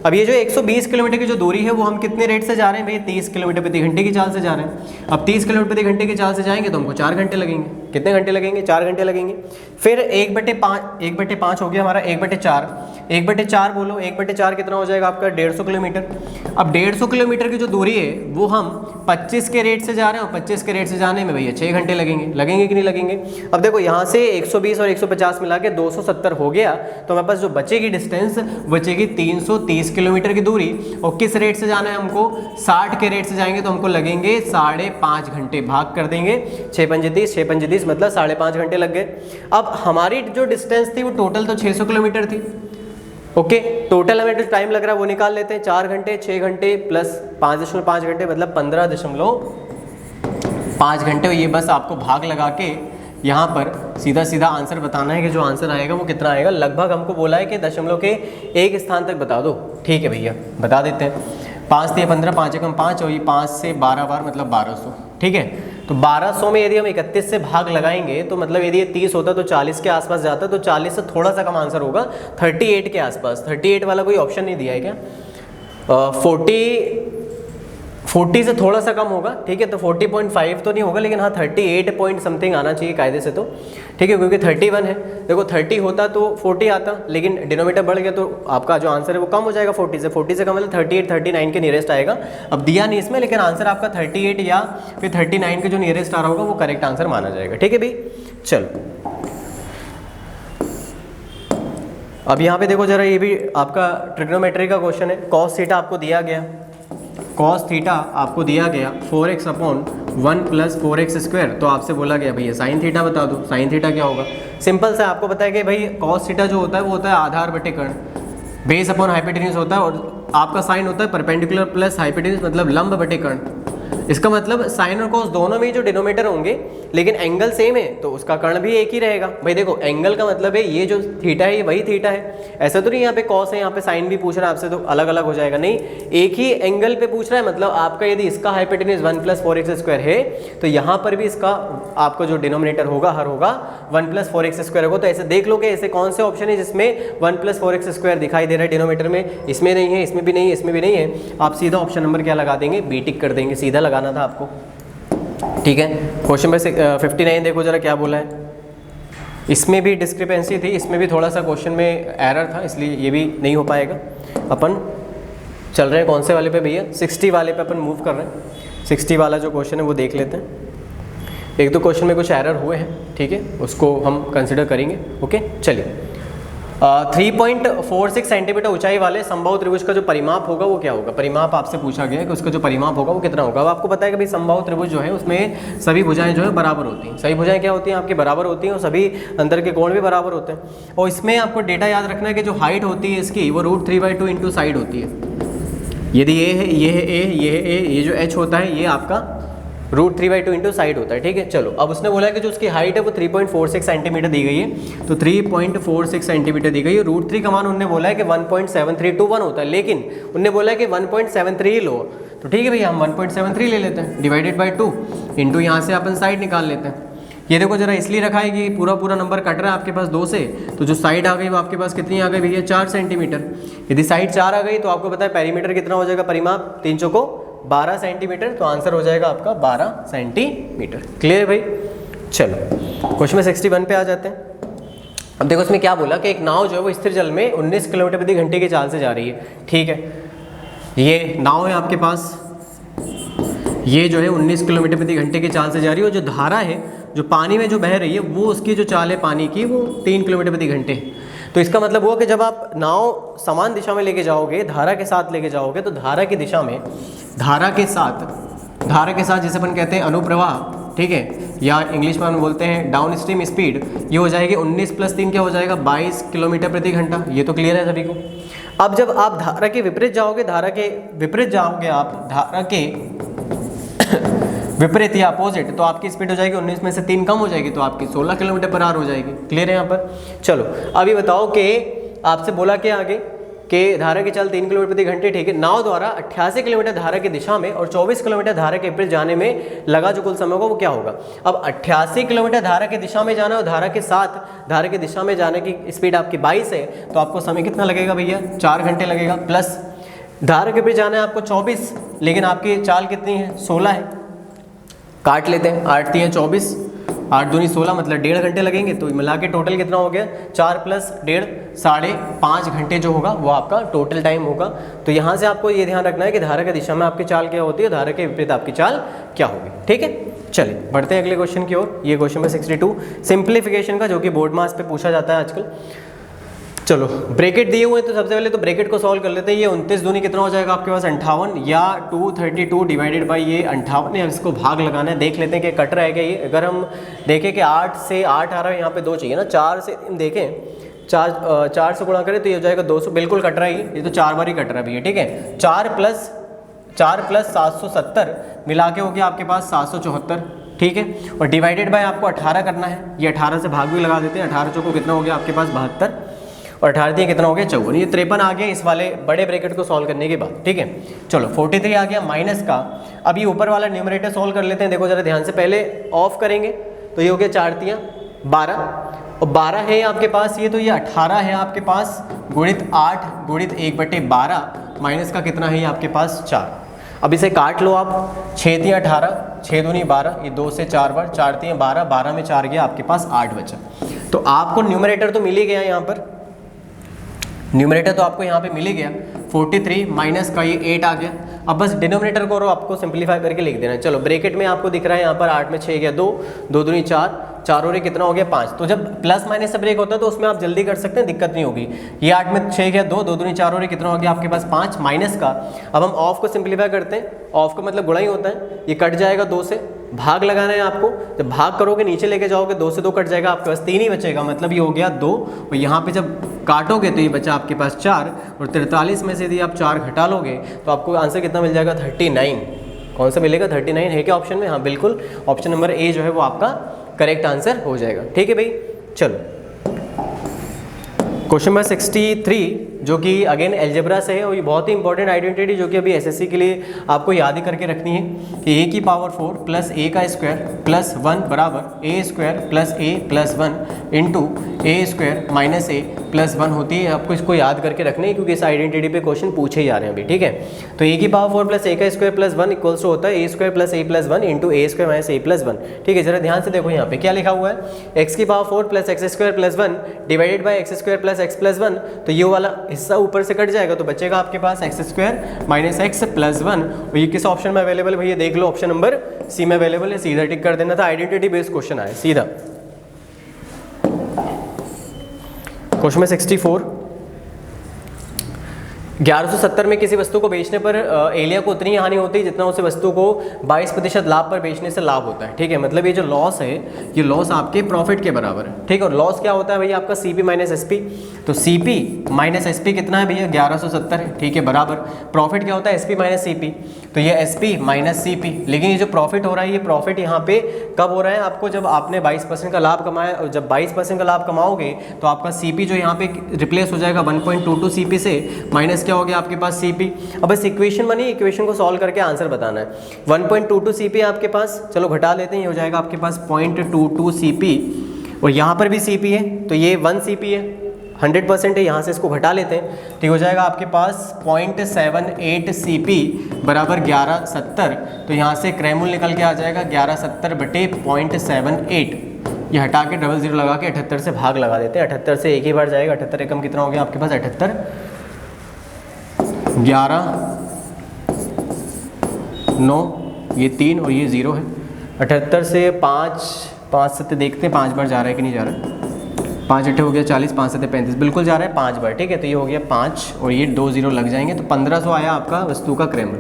अब ये जो 120 किलोमीटर की जो दूरी है वो हम कितने रेट से जा रहे हैं भाई, 30 किलोमीटर प्रति घंटे की चाल से जा रहे हैं। अब 30 किलोमीटर प्रति घंटे की चाल से जाएंगे तो हमको 4 घंटे लगेंगे। कितने घंटे लगेंगे? 4 घंटे लगेंगे। फिर 1/5 हो गया हमारा, 1/4, 1/4 बोलो, 1/4 कितना हो जाएगा आपका, 150 किलोमीटर। अब 150 किलोमीटर की जो दूरी है वो हम 25 के रेट से जा रहे हैं, और 25 के रेट से जाने में भैया 6 घंटे लगेंगे कि नहीं लगेंगे? अब देखो, यहाँ से 120 और 150 मिला के 270 हो गया, तो हमारे पास जो बचेगी डिस्टेंस, बचेगी 330 किलोमीटर की दूरी। और किस रेट से जाना है हमको, 60 के रेट से जाएंगे तो हमको लगेंगे 5.5 घंटे। भाग कर देंगे, 6 पंजे 30, 6 पंजे 30, मतलब 5.5 घंटे लग गए। अब हमारी जो डिस्टेंस थी वो टोटल तो 600 किलोमीटर थी, ओके। टोटल हमें जो टाइम लग रहा है वो निकाल लेते हैं, 4 घंटे, 6 घंटे प्लस 5.5 घंटे, मतलब 15.5 घंटे। ये बस आपको भाग लगा के यहाँ पर सीधा सीधा आंसर बताना है कि जो आंसर आएगा वो कितना आएगा। लगभग हमको बोला है कि दशमलव के एक स्थान तक बता दो, ठीक है भैया, बता देते हैं। 5 से 15, 5 एकम 5, और ये 5 से 12 बार मतलब 1200, ठीक है। तो 1200 में यदि हम 31 से भाग लगाएंगे तो मतलब यदि ये 30 होता तो 40 के आसपास जाता, तो 40 से थोड़ा सा कम आंसर होगा, 38 के आसपास। 38 वाला कोई ऑप्शन नहीं दिया है क्या? 40 से थोड़ा सा कम होगा, ठीक है। तो 40.5 तो नहीं होगा, लेकिन हाँ 38 पॉइंट समथिंग आना चाहिए कायदे से, तो ठीक है, क्योंकि 31 है। देखो 30 होता तो 40 आता, लेकिन डिनोमीटर बढ़ गया तो आपका जो आंसर है वो कम हो जाएगा 40 से। 40 से कम मतलब 38 39 के नियरेस्ट आएगा। अब दिया नहीं इसमें, लेकिन आंसर आपका 38 या फिर 39 के जो नियरेस्ट आ रहा होगा वो करेक्ट आंसर माना जाएगा, ठीक है भाई। चलो, अब यहाँ पे देखो जरा, ये भी आपका ट्रिग्नोमेट्री का क्वेश्चन है। कॉस थीटा आपको दिया गया, कॉस थीटा आपको दिया गया 4x/1 + 4x²। तो आपसे बोला गया भैया साइन थीटा बता दो। साइन थीटा क्या होगा? सिंपल से आपको पता है कि भाई कॉस थीटा जो होता है वो होता है आधार बटे कर्ण, बेस अपॉन हाइपोटेन्यूज होता है, और आपका साइन होता है परपेंडिकुलर प्लस हाइपोटेन्यूज, मतलब लंब बटे कर्ण। इसका मतलब साइन और कॉस दोनों में जो डिनोमीटर होंगे, लेकिन एंगल सेम है तो उसका कर्ण भी एक ही रहेगा। भाई देखो, एंगल का मतलब है ये जो थीटा है ये वही थीटा है। ऐसा तो नहीं यहाँ पे कॉस है, यहाँ पे साइन भी पूछ रहा है आपसे तो अलग अलग हो जाएगा, नहीं, एक ही एंगल पे पूछ रहा है। मतलब आपका यदि इसका हाइपोटेन्यूज 1 + 4x² है तो यहाँ पर भी इसका आपका जो डिनोमिनेटर होगा हर होगा 1 + 4x² होगा। तो ऐसे देख लो कि ऐसे कौन से ऑप्शन है जिसमें 1 + 4x² दिखाई दे रहा है डिनोमीटर में, इसमें नहीं है, इसमें भी नहीं है, इसमें भी नहीं है। आप सीधा ऑप्शन नंबर क्या लगा देंगे, बी टिक कर देंगे, सीधा लगाना था आपको, ठीक है। क्वेश्चन नंबर 59 देखो जरा क्या बोला है। इसमें भी डिस्क्रिपेंसी थी, इसमें भी थोड़ा सा क्वेश्चन में एरर था, इसलिए ये भी नहीं हो पाएगा। अपन चल रहे हैं कौन से वाले पे भैया, 60 वाले पे अपन मूव कर रहे हैं। 60 वाला जो क्वेश्चन है वो देख लेते हैं। एक दो क्वेश्चन में कुछ एरर हुए हैं, ठीक है, उसको हम कंसिडर करेंगे। ओके चलिए, 3.46 सेंटीमीटर ऊंचाई वाले समबाहु त्रिभुज का जो परिमाप होगा वो क्या होगा। परिमाप आपसे पूछा गया है कि उसका जो परिमाप होगा वो कितना होगा। अब आपको पता है कि भाई समबाहु त्रिभुज जो है उसमें सभी भुजाएं जो है बराबर होती हैं। सभी भुजाएं क्या होती हैं आपकी, बराबर होती हैं, और सभी अंदर के कोण भी बराबर होते हैं। और इसमें आपको डेटा याद रखना है कि जो हाइट होती है इसकी वो √3/2 इंटू साइड होती है। यदि ये है, ये है ए, ये है ए, ये जो एच होता है ये आपका √3/2 इंटू साइड होता है, ठीक है। चलो, अब उसने बोला है कि जो उसकी हाइट है वो 3.46 सेंटीमीटर दी गई है, तो 3.46 सेंटीमीटर दी गई है। √3 का मान उन्होंने बोला है कि 1.7321 होता है, लेकिन उन्होंने बोला है कि 1.73 लो, तो ठीक है भैया हम 1.73 ले लेते हैं, डिवाइडेड बाई 2 इंटू यहाँ से अपन साइड निकाल लेते हैं। ये देखो जरा इसलिए रखा है कि पूरा नंबर कट रहा है आपके पास 2 से, तो जो साइड आ गई वो आपके पास कितनी आ गई भैया, 4 सेंटीमीटर। यदि साइड 4 आ गई तो आपको पता है पेरीमीटर कितना हो जाएगा, परिमाप 3 चौको 12 सेंटीमीटर, तो आंसर हो जाएगा आपका 12 सेंटीमीटर। क्लियर है भाई। चलो क्वेश्चन में 61 पे आ जाते हैं। अब देखो इसमें क्या बोला कि एक नाव जो है वो स्थिर जल में 19 किलोमीटर प्रति घंटे की चाल से जा रही है, ठीक है। ये नाव है आपके पास, ये जो है 19 किलोमीटर प्रति घंटे की चाल से जा रही है, और जो धारा है जो पानी में जो बह रही है वो उसकी जो चाल है पानी की वो 3 किलोमीटर प्रति घंटे है। तो इसका मतलब हुआ कि जब आप नाव समान दिशा में लेके जाओगे, धारा के साथ लेके जाओगे, तो धारा की दिशा में धारा के साथ जैसे अपन कहते हैं अनुप्रवाह, ठीक है, या इंग्लिश में हम बोलते हैं डाउन स्ट्रीम स्पीड, ये हो जाएगी 19 + 3 क्या हो जाएगा, 22 किलोमीटर प्रति घंटा। ये तो क्लियर है सभी को। अब जब आप धारा के विपरीत जाओगे, धारा के विपरीत या अपोजिट, तो आपकी स्पीड हो जाएगी 19 में से 3 कम हो जाएगी, तो आपकी 16 किलोमीटर पर आवर हो जाएगी। क्लियर है यहाँ पर। चलो अभी बताओ कि आपसे बोला क्या आगे कि धारा की चाल 3 किलोमीटर प्रति घंटे, ठीक है। नाव द्वारा 88 किलोमीटर धारा की दिशा में और 24 किलोमीटर धारा के विपरीत जाने में लगा जो कुल समय होगा वो क्या होगा। अब 88 किलोमीटर धारा की दिशा में जाना और धारा के साथ धारा की दिशा में जाने की स्पीड आपकी 22 है, तो आपको समय कितना लगेगा भैया, 4 घंटे लगेगा। प्लस धारा के विपरीत जाना है आपको 24, लेकिन आपकी चाल कितनी है, 16 है। काट लेते हैं, 8 × 24, 8 दूनी 16, मतलब 1.5 घंटे लगेंगे। तो मिला के टोटल कितना हो गया, 4 + 1.5 5.5 घंटे जो होगा वो आपका टोटल टाइम होगा। तो यहाँ से आपको ये ध्यान रखना है कि धारा की दिशा में आपकी चाल क्या होती है, धारा के विपरीत आपकी चाल क्या होगी, ठीक है। चलिए बढ़ते हैं अगले क्वेश्चन की ओर। ये क्वेश्चन में 62 सिंप्लीफिकेशन का, जो कि बोर्ड मास पे पूछा जाता है आजकल। चलो ब्रैकेट दिए हुए हैं, तो सबसे पहले तो ब्रैकेट को सॉल्व कर लेते हैं। ये 29 दूनी कितना हो जाएगा आपके पास, 58, या 232 डिवाइडेड बाई ये 58 है। इसको भाग लगाना है, देख लेते हैं कि कट रहा है क्या ये। अगर हम देखें कि 8 से 8 आ रहा है, यहाँ पे 2 चाहिए ना, 4 से देखें 4 से गुणा करें तो ये हो जाएगा 200, बिल्कुल कट रहा है ये तो 4 बार ही कट रहा है भैया, ठीक है। 4 + 770 मिला के हो गया आपके पास 774, ठीक है। और डिवाइडेड बाय आपको 18 करना है, ये 18 से भाग भी लगा देते हैं। 18 चौको कितना हो गया आपके पास 72, और 18 दिए कितना हो गया 54। ये 53 आ गया इस वाले बड़े ब्रैकेट को सॉल्व करने के बाद, ठीक है। चलो 43 आ गया माइनस का। अब ये ऊपर वाला न्यूमरेटर सॉल्व कर लेते हैं। देखो जरा ध्यान से, पहले ऑफ करेंगे तो ये हो गया 4 × 12, और 12 है आपके पास ये, तो ये 18 है आपके पास, गुणित 8 गुणित 1/12 माइनस का कितना है ये आपके पास 4। अब इसे काट लो आप, 6 × 18, 6 दूनी 12, ये 2 से 4 बार, 4 × 12, 12 में 4 गया आपके पास 8 बचा। तो आपको न्यूमरेटर तो मिल ही गया यहाँ पर, न्यूमरेटर तो आपको यहाँ पे मिल ही गया। 43 माइनस का ये 8 आ गया। अब बस डिनोमिनेटर को आपको सिंप्लीफाई करके लिख देना है। चलो ब्रैकेट में आपको दिख रहा है यहाँ पर 8 में 6 गया 2, 2 दूनी 4, 4 और कितना हो गया 5। तो जब प्लस माइनस से ब्रेक होता है तो उसमें आप जल्दी कर सकते हैं, दिक्कत नहीं होगी। ये 8 में 6 गया 2, 2 दूनी 4 और कितना हो गया आपके पास 5 माइनस का। अब हम ऑफ को सिंप्लीफाई करते हैं, ऑफ का मतलब गुणा ही होता है, ये कट जाएगा 2 से, भाग लगाना है आपको। जब भाग करोगे नीचे लेके जाओगे 2 से 2 कट जाएगा, आपके पास 3 ही बचेगा, मतलब ये हो गया 2, और यहाँ पे जब काटोगे तो ये बचा आपके पास 4, और 43 में से यदि आप 4 घटा लोगे तो आपको आंसर कितना मिल जाएगा 39। कौन सा मिलेगा 39 है क्या ऑप्शन में? हाँ बिल्कुल, ऑप्शन नंबर ए जो है वो आपका करेक्ट आंसर हो जाएगा। ठीक है भाई, चलो क्वेश्चन नंबर 63 जो कि अगेन एल्जेब्रा से है, और ये बहुत ही इंपॉर्टेंट आइडेंटिटी जो कि अभी एसएससी के लिए आपको याद ही करके रखनी है कि a की पावर 4 प्लस a का स्क्वायर प्लस 1 बराबर a square plus a plus 1 into a square minus a +1 होती है। आपको इसको याद करके रखना है क्योंकि इस आइडेंटिटी पे क्वेश्चन पूछे जा रहे हैं अभी, ठीक है। तो a की पावर 4 + a का स्क्वायर +1 इक्वल्स टू होता है a² + a + 1 into a² - a + 1, ठीक है। जरा ध्यान से देखो यहाँ पे क्या लिखा हुआ है, x की power 4 + x² + 1 divided by x² + x + 1। तो ये वाला हिस्सा ऊपर से कट जाएगा तो बचेगा आपके पास x² - x + 1। और ये किस ऑप्शन में अवेलेबल है भैया, देख लो ऑप्शन नंबर सी में अवेलेबल है, सीधा टिक कर देना था। आइडेंटिटी बेस्ड क्वेश्चन आया सीधा। क्वेश्चन में 64, 1170 में किसी वस्तु को बेचने पर एलिया को उतनी हानि होती है जितना उसे वस्तु को 22% लाभ पर बेचने से लाभ होता है, ठीक है। मतलब ये जो लॉस है ये लॉस आपके प्रॉफिट के बराबर है, ठीक है। और लॉस क्या होता है भैया आपका CP - SP। तो CP - SP कितना है भैया 1170 है, ठीक है, बराबर। प्रॉफिट क्या होता है SP - CP, तो ये SP - CP। लेकिन ये जो प्रॉफिट हो रहा है ये प्रॉफिट यहाँ पे कब हो रहा है आपको, जब आपने 22% का लाभ कमाया। और जब 22% का लाभ कमाओगे तो आपका CP जो यहाँ पे रिप्लेस हो जाएगा 1.22 CP से, माइनस क्या हो गया आपके पास CP। अब बस इक्वेशन बनी, इक्वेशन को सॉल्व करके आंसर बताना है। 1.22 CP आपके पास, चलो घटा लेते हैं, ये हो जाएगा आपके पास 0.22 CP। और यहाँ पर भी CP है तो ये 1 CP है, 100% है, यहाँ से इसको घटा लेते हैं तो ये हो जाएगा आपके पास 0.78 CP बराबर 1170। तो यहाँ से क्रैमूल निकल के आ जाएगा 1170/0.78। ये हटा के 00 लगा के 78 से भाग लगा देते हैं। 78 से एक ही बार जाएगा, 78 एकम कितना हो गया आपके पास 78, 11, 9, ये 3 और ये 0 है। 78 से 5 7 देखते हैं 5 बार जा रहा है कि नहीं जा रहा है। 5 8 हो गया 40, 5 7 35, बिल्कुल जा रहा है 5 बार, ठीक है। तो ये हो गया 5 और ये 2 0 लग जाएंगे तो 1500 आया आपका वस्तु का क्रैमूल।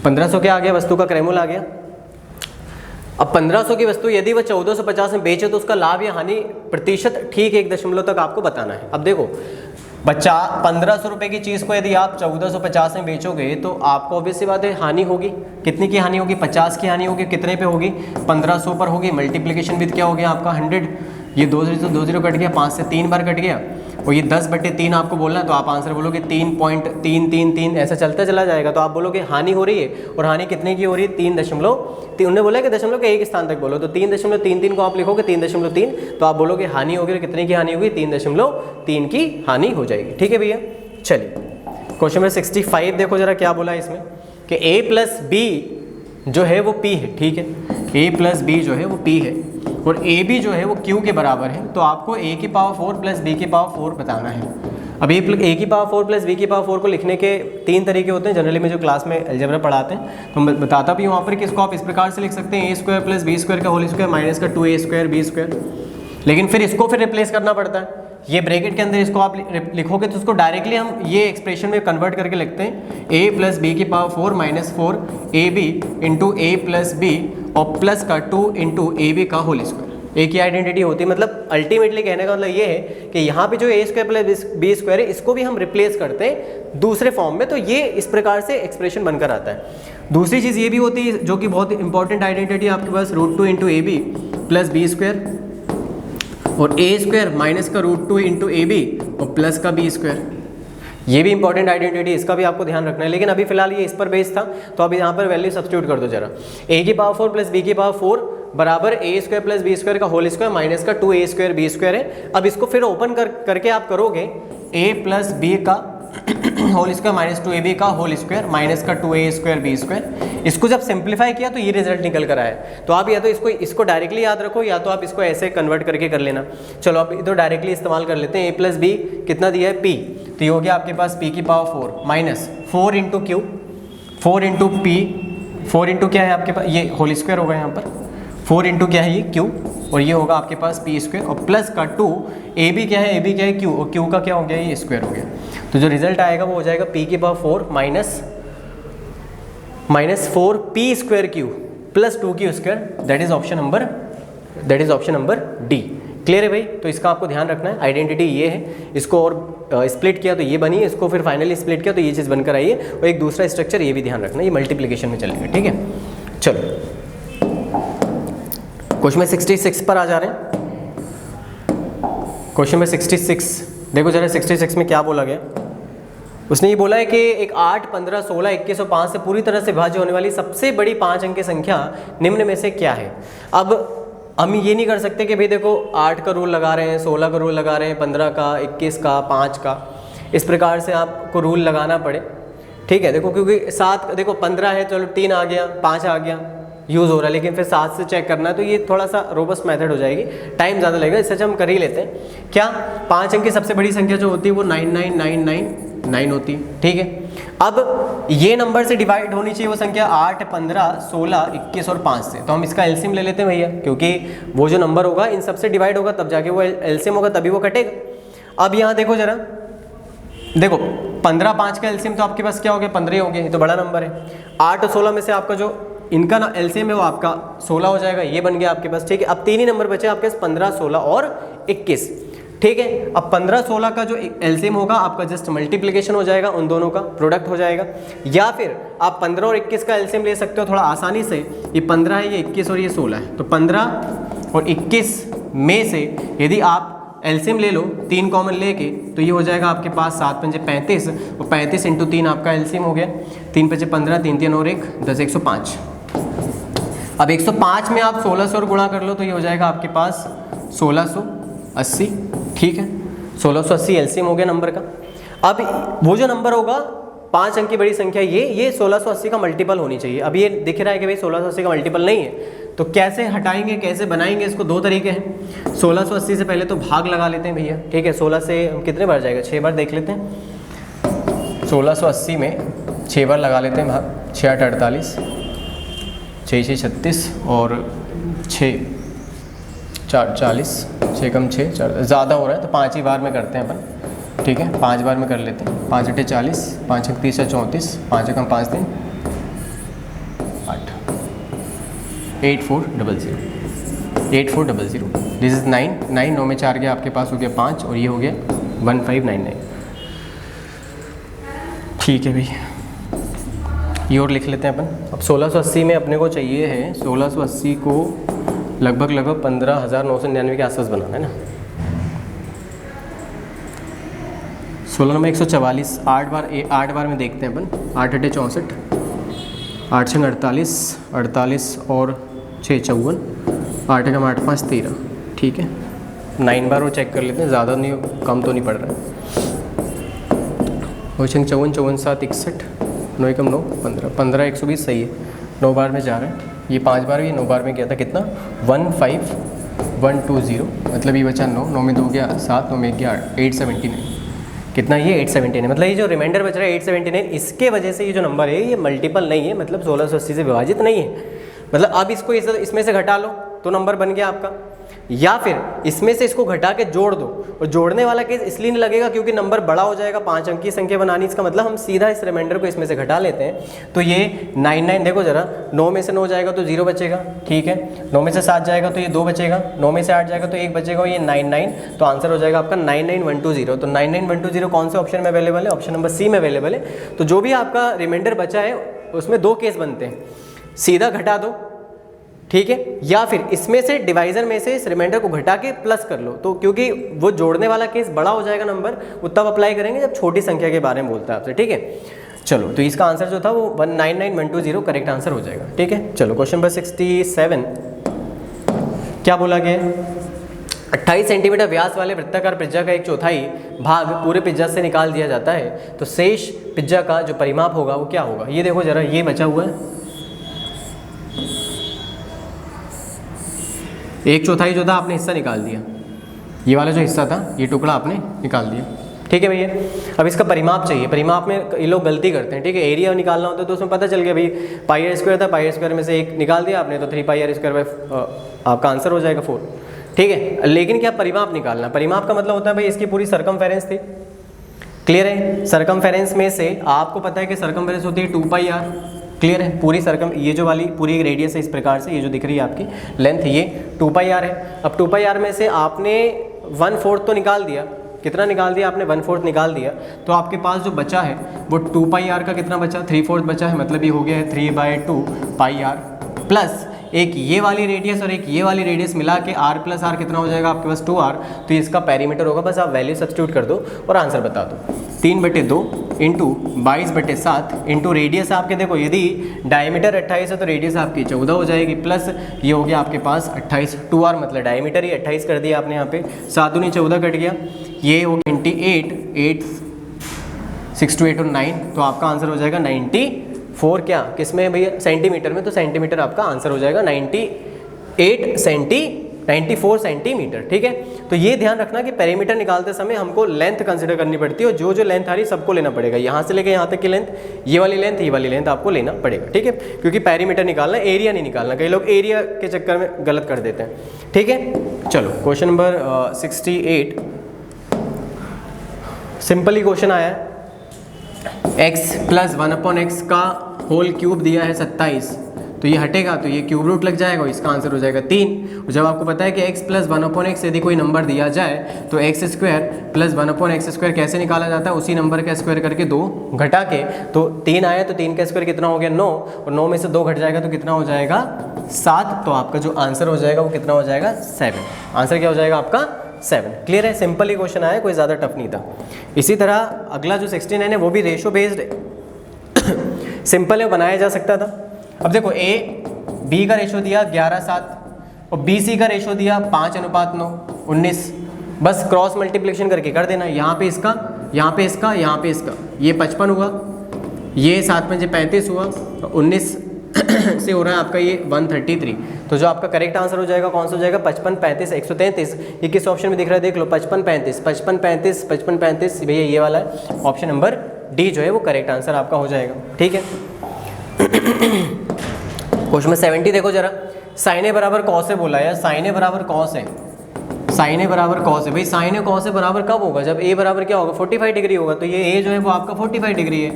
1500 क्या आ गया, वस्तु का क्रैमूल आ गया। अब 1500 की वस्तु यदि वह 1450 में बेचे तो उसका लाभ या हानि प्रतिशत ठीक 1 दशमलव तक आपको बताना है। अब देखो बच्चा 1500 रुपये की चीज़ को यदि आप 1450 में बेचोगे तो आपको ऑब्वियस सी बात है हानि होगी। कितनी की हानि होगी, 50 की हानि होगी। कितने पे होगी, 1500 पर होगी। मल्टीप्लिकेशन विद क्या हो गया आपका 100, ये 2 0 कट गया, 5 से 3 बार कट गया और ये 10/3 आपको बोलना है तो आप आंसर बोलोगे 3.333, ऐसा चलता चला जाएगा। तो आप बोलोगे हानि हो रही है और हानि कितने की हो रही है 3.3। उन्होंने बोला कि दशमलव के एक स्थान तक बोलो तो 3.33 को आप लिखोगे 3.3, तो आप बोलोगे हानि होगी। कितने की हानि होगी, 3.3 की हानि हो जाएगी, ठीक है भैया। चलिए क्वेश्चन में 65 देखो जरा क्या बोला है इसमें कि A + B जो है वो P है, ठीक है। A + B जो है वो P है और AB जो है वो Q के बराबर है। तो आपको A की पावर 4 + B की पावर 4 बताना है। अब A की पावर 4 + B की पावर 4 को लिखने के 3 तरीके होते हैं जनरली में जो क्लास में अलजेब्रा पढ़ाते हैं, तो मैं बताता भी हूँ वहाँ पर कि इसको आप इस प्रकार से लिख सकते हैं A² + B² का होल स्क्वायर माइनस का 2A² B²। लेकिन फिर इसको फिर रिप्लेस करना पड़ता है, ये ब्रैकेट के अंदर इसको आप लिखोगे तो उसको डायरेक्टली हम ये एक्सप्रेशन में कन्वर्ट करके लिखते हैं A + B की power 4 - 4AB into A + B और प्लस का 2 इंटू AB का होल स्क्वायर। एक ही आइडेंटिटी होती है। मतलब अल्टीमेटली कहने का मतलब ये है कि यहाँ पे जो A² + B² है इसको भी हम रिप्लेस करते हैं दूसरे फॉर्म में, तो ये इस प्रकार से एक्सप्रेशन बनकर आता है। दूसरी चीज़ ये भी होती है जो कि बहुत इंपॉर्टेंट आइडेंटिटी आपके पास √2 इंटू AB + B² और A² माइनस का √2 इंटू AB और प्लस का B²। ये भी इंपॉर्टेंट आइडेंटिटी, इसका भी आपको ध्यान रखना है। लेकिन अभी फिलहाल ये इस पर बेस था तो अभी यहाँ पर वैल्यू सब्स्टिट्यूट कर दो जरा। A की पावर 4 + B की पावर 4 बराबर A² + B² का होल स्क्वायर माइनस का 2A² B² है। अब इसको फिर ओपन करके आप करोगे A + B का होल स्क्वायर माइनस 2AB का होल स्क्वायर माइनस का 2A² B²। इसको जब सिंप्लीफाई किया तो ये रिजल्ट निकल कर आया। तो आप या तो इसको डायरेक्टली याद रखो या तो आप इसको ऐसे कन्वर्ट करके कर लेना। चलो आप इधर डायरेक्टली इस्तेमाल कर लेते हैं। A + B कितना दिया है P, तो ये हो गया आपके पास P की power 4 minus 4 into Q, 4 into P, 4 into क्या है आपके पास ये होल स्क्वायर होगा यहाँ पर, 4 इंटू क्या है ये Q और ये होगा आपके पास P² और प्लस का 2 AB क्या है Q और Q का क्या हो गया ये स्क्वायर हो गया। तो जो रिजल्ट आएगा वो हो जाएगा P की power 4 minus 4P² plus 2Q²। That is option number D। Clear है भाई। तो इसका आपको ध्यान रखना है। आइडेंटिटी ये है, इसको और स्प्लिट किया तो ये बनी, इसको फिर फाइनली स्प्लिट किया तो ये चीज़ बनकर आई है। और एक दूसरा स्ट्रक्चर ये भी ध्यान रखना है, ये मल्टीप्लिकेशन में चलेगा, ठीक है। चलो क्वेश्चन में 66 पर आ जा रहे हैं। क्वेश्चन में 66 देखो जरा 66 में क्या बोला गया। उसने ये बोला है कि एक 8, 15, 16, 21 और 5 से पूरी तरह से विभाज्य होने वाली सबसे बड़ी 5 अंक की संख्या निम्न में से क्या है। अब हम ये नहीं कर सकते कि भाई देखो 8 का रूल लगा रहे हैं, 16 का रूल लगा रहे हैं, 15 का, 21 का, 5 का, इस प्रकार से आपको रूल लगाना पड़े। ठीक है, देखो क्योंकि 7 देखो 15 है, चलो 3 आ गया, 5 आ गया, यूज़ हो रहा है, लेकिन फिर 7 से चेक करना है, तो ये थोड़ा सा रोबस्ट मेथड हो जाएगी, टाइम ज़्यादा लगेगा, इससे अच्छा हम कर ही लेते हैं। क्या 5 अंक की सबसे बड़ी संख्या जो होती है वो 99999 होती है। ठीक है, अब ये नंबर से डिवाइड होनी चाहिए वो संख्या 8, 15, 16, 21 और 5 से, तो हम इसका एलसीएम ले लेते हैं भैया, क्योंकि वो जो नंबर होगा इन सबसे डिवाइड होगा तब जाके वो एलसीएम होगा, तभी वो कटेगा। अब यहाँ देखो जरा, देखो 15, 5 का एलसीएम तो आपके पास क्या हो गया, 15 ही हो गया, ये तो बड़ा नंबर है। 8 और 16 में से आपका जो इनका ना एलसीएम है वो आपका 16 हो जाएगा, ये बन गया आपके पास। ठीक है, अब 3 ही नंबर बचे आपके पास, 15, 16 और 21। ठीक है, अब 15, 16 का जो एलसीएम होगा आपका जस्ट मल्टीप्लिकेशन हो जाएगा, उन दोनों का प्रोडक्ट हो जाएगा, या फिर आप 15 और 21 का एलसीएम ले सकते हो थोड़ा आसानी से। ये 15 है, ये 21 और ये 16 है, तो 15 और 21 में से यदि आप एलसीएम ले लो 3 कॉमन लेके, तो ये हो जाएगा आपके पास 7 पंजे 35, और 35 इंटू 3 आपका एलसीएम हो गया, 3 पंजे 15, 3 3 और 1 10, 105। अब 105 में आप 16 से और गुणा कर लो, तो ये हो जाएगा आपके पास 1680। ठीक है, 1680 एलसीएम हो गया नंबर का। अब वो जो नंबर होगा 5 अंक की बड़ी संख्या, ये 1680 का मल्टीपल होनी चाहिए। अब ये दिख रहा है कि भाई 1680 का मल्टीपल नहीं है, तो कैसे हटाएंगे, कैसे बनाएंगे इसको, 2 तरीके हैं। 1680 से पहले तो भाग लगा लेते हैं भैया। ठीक है, 16 से कितने बार जाएगा, 6 बार देख लेते हैं। 1680 में 6 बार लगा लेते हैं भाग, 6 8 48, 6 6 36 और 6 4 40, 6 कम 6 4, ज़्यादा हो रहा है तो 5 ही बार में करते हैं अपन। ठीक है, 5 बार में कर लेते हैं। 5 8 40, 5 1 30 34, 5 कम 5 3 8, 8400, 8400। दिस इज़ 9, 9 में 4 गया आपके पास, हो गया 5, और ये हो गया 1599। ठीक है भैया, ये और लिख लेते हैं अपन। अब 1680 में अपने को चाहिए है, 1680 को लगभग 15,999 के आसपास बनाना है ना। 16 में 144, 8 बार में देखते हैं अपन। 8 8 64, 8 6 48, 48 और 6 54, 8 कम 8 5 13। ठीक है, 9 बार वो चेक कर लेते हैं, ज़्यादा नहीं, कम तो नहीं पड़ रहा है। 9 6 54, 54 7 61, 9 कम 9 15, 15 120 सही है, 9 बार में जा रहा है। ये 5 बार, ये 9 बार में गया था, कितना 15120, मतलब ये बचा 9, 9 में 2 गया 7, 9 में 1 गया 879। कितना, ये 879, मतलब ये जो रिमाइंडर बच रहा है 879, इसके वजह से ये जो नंबर है ये मल्टीपल नहीं है, मतलब 1680 से विभाजित नहीं है। मतलब अब इसको इसमें से घटा लो तो नंबर बन गया आपका, या फिर इसमें से इसको घटा के जोड़ दो, और जोड़ने वाला केस इसलिए नहीं लगेगा क्योंकि नंबर बड़ा हो जाएगा, 5 अंक की संख्या बनानी, इसका मतलब हम सीधा इस रिमाइंडर को इसमें से घटा लेते हैं। तो ये 99, देखो जरा, 9 में से 9 जाएगा तो 0 बचेगा। ठीक है, 9 में से 7 जाएगा तो ये 2 बचेगा, 9 में से 8 जाएगा तो 1 बचेगा, और ये 99, तो आंसर हो जाएगा आपका 99120। तो 99120 कौन से ऑप्शन में अवेलेबल है, ऑप्शन नंबर सी में अवेलेबल है। तो जो भी आपका रिमाइंडर बचा है उसमें 2 केस बनते हैं, सीधा घटा दो, ठीक है, या फिर इसमें से डिवाइजर में से इस रिमाइंडर को घटा के प्लस कर लो। तो क्योंकि वो जोड़ने वाला केस बड़ा हो जाएगा नंबर, वो तब अप्लाई करेंगे जब छोटी संख्या के बारे में बोलता है आपसे। ठीक है, चलो, तो इसका आंसर जो था वो 199120 करेक्ट आंसर हो जाएगा। ठीक है, चलो क्वेश्चन नंबर 67 क्या बोला गया, 28 सेंटीमीटर व्यास वाले वृत्ताकार पिज्जा का 1/4 भाग पूरे पिज्जा से निकाल दिया जाता है, तो शेष पिज्जा का जो परिमाप होगा वो क्या होगा। ये देखो जरा, ये बचा हुआ है 1/4 जो था आपने हिस्सा निकाल दिया, ये वाला जो हिस्सा था ये टुकड़ा आपने निकाल दिया। ठीक है भैया, अब इसका परिमाप चाहिए। परिमाप में ये लोग गलती करते हैं। ठीक है, एरिया निकालना होता है तो उसमें पता चल गया भाई पाई आर स्क्वायर था, पाई आर स्क्वायर में से 1 निकाल दिया आपने, तो 3 पाई आर स्क्वायर आपका आंसर हो जाएगा 4। ठीक है, लेकिन क्या परिमाप निकालना, परिमाप का मतलब होता है भाई इसकी पूरी सरकमफेरेंस थी। क्लियर है, सरकमफेरेंस में से आपको पता है कि सरकमफेरेंस होती है 2 पाई आर। क्लियर है, पूरी सरकम, ये जो वाली पूरी रेडियस है इस प्रकार से, ये जो दिख रही है आपकी लेंथ, ये 2 पाई आर है। अब 2 पाई आर में से आपने 1/4 तो निकाल दिया, कितना निकाल दिया आपने, 1/4 निकाल दिया, तो आपके पास जो बचा है वो 2 पाई आर का कितना बचा, 3/4 बचा है, मतलब ये हो गया है 3/2 पाई आर, प्लस एक ये वाली रेडियस और एक ये वाली रेडियस मिला के r प्लस आर कितना हो जाएगा आपके पास 2r, तो इसका पेरीमीटर होगा। बस आप वैल्यू सब्स्टिट्यूट कर दो और आंसर बता दो। 3/2 इंटू 22/7 इंटू रेडियस आपके, देखो यदि डायमीटर 28 है तो रेडियस आपकी 14 हो जाएगी, प्लस ये हो गया आपके पास 28, 2r मतलब डायमीटर ही 28 कर दिया आपने यहाँ पे, 7 दूनी 14 कट गया, ये हो गया 28, 8 6 to 8 और 9, तो आपका आंसर हो जाएगा 94, क्या किस में भैया, सेंटीमीटर में, तो सेंटीमीटर आपका आंसर हो जाएगा 94 सेंटीमीटर। ठीक है, तो ये ध्यान रखना कि पेरीमीटर निकालते समय हमको लेंथ कंसिडर करनी पड़ती है, और जो जो लेंथ आ रही सबको लेना पड़ेगा, यहाँ से लेकर यहाँ तक की लेंथ, ये वाली लेंथ आपको लेना पड़ेगा। ठीक है, क्योंकि पेरीमीटर निकालना, एरिया नहीं निकालना, कई लोग एरिया के चक्कर में गलत कर देते हैं। ठीक है, चलो क्वेश्चन नंबर 68, सिंपल ही क्वेश्चन आया है। x प्लस 1/x का होल क्यूब दिया है 27, तो ये हटेगा तो ये क्यूब रूट लग जाएगा, इसका आंसर हो जाएगा 3। और जब आपको पता है कि x प्लस 1/x यदि कोई नंबर दिया जाए तो x square plus 1/x square कैसे निकाला जाता है, उसी नंबर का स्क्वायर करके 2 घटा के, तो 3 आया तो 3 का स्क्वायर कितना हो गया 9, और 9 में से 2 घट जाएगा तो कितना हो जाएगा 7, तो आपका जो आंसर हो जाएगा वो कितना हो जाएगा 7। आंसर क्या हो जाएगा आपका 7। क्लियर है, सिंपल ही क्वेश्चन आया, कोई ज़्यादा टफ नहीं था। इसी तरह अगला जो 69 है वो भी रेशो बेस्ड है, सिंपल है, बनाया जा सकता था। अब देखो a b का रेशो दिया 11:7 और b c का रेशो दिया 5:9 19, बस क्रॉस मल्टीप्लिकेशन करके कर देना, यहाँ पे इसका, यहाँ पे इसका, यहाँ पे इसका, ये 55 हुआ, ये 7 5 35 हुआ, 19 से हो रहा है आपका ये 133, तो जो आपका करेक्ट आंसर हो जाएगा कौन सा हो जाएगा 55 35 133। ये किस ऑप्शन में दिख रहा है देख लो, 55 35 55 35 55 35, भैया ये वाला है, ऑप्शन नंबर डी जो है वो करेक्ट आंसर आपका हो जाएगा। ठीक है, क्वेश्चन में 70 देखो जरा, साइन ए बराबर कॉस है बोला है, साइन ए बराबर कॉस है, साइन ए बराबर कॉस है, भाई साइन ए कॉस ए बराबर कब होगा, जब ए बराबर क्या होगा 45 डिग्री होगा, तो ये ए जो है वो आपका 45 डिग्री है,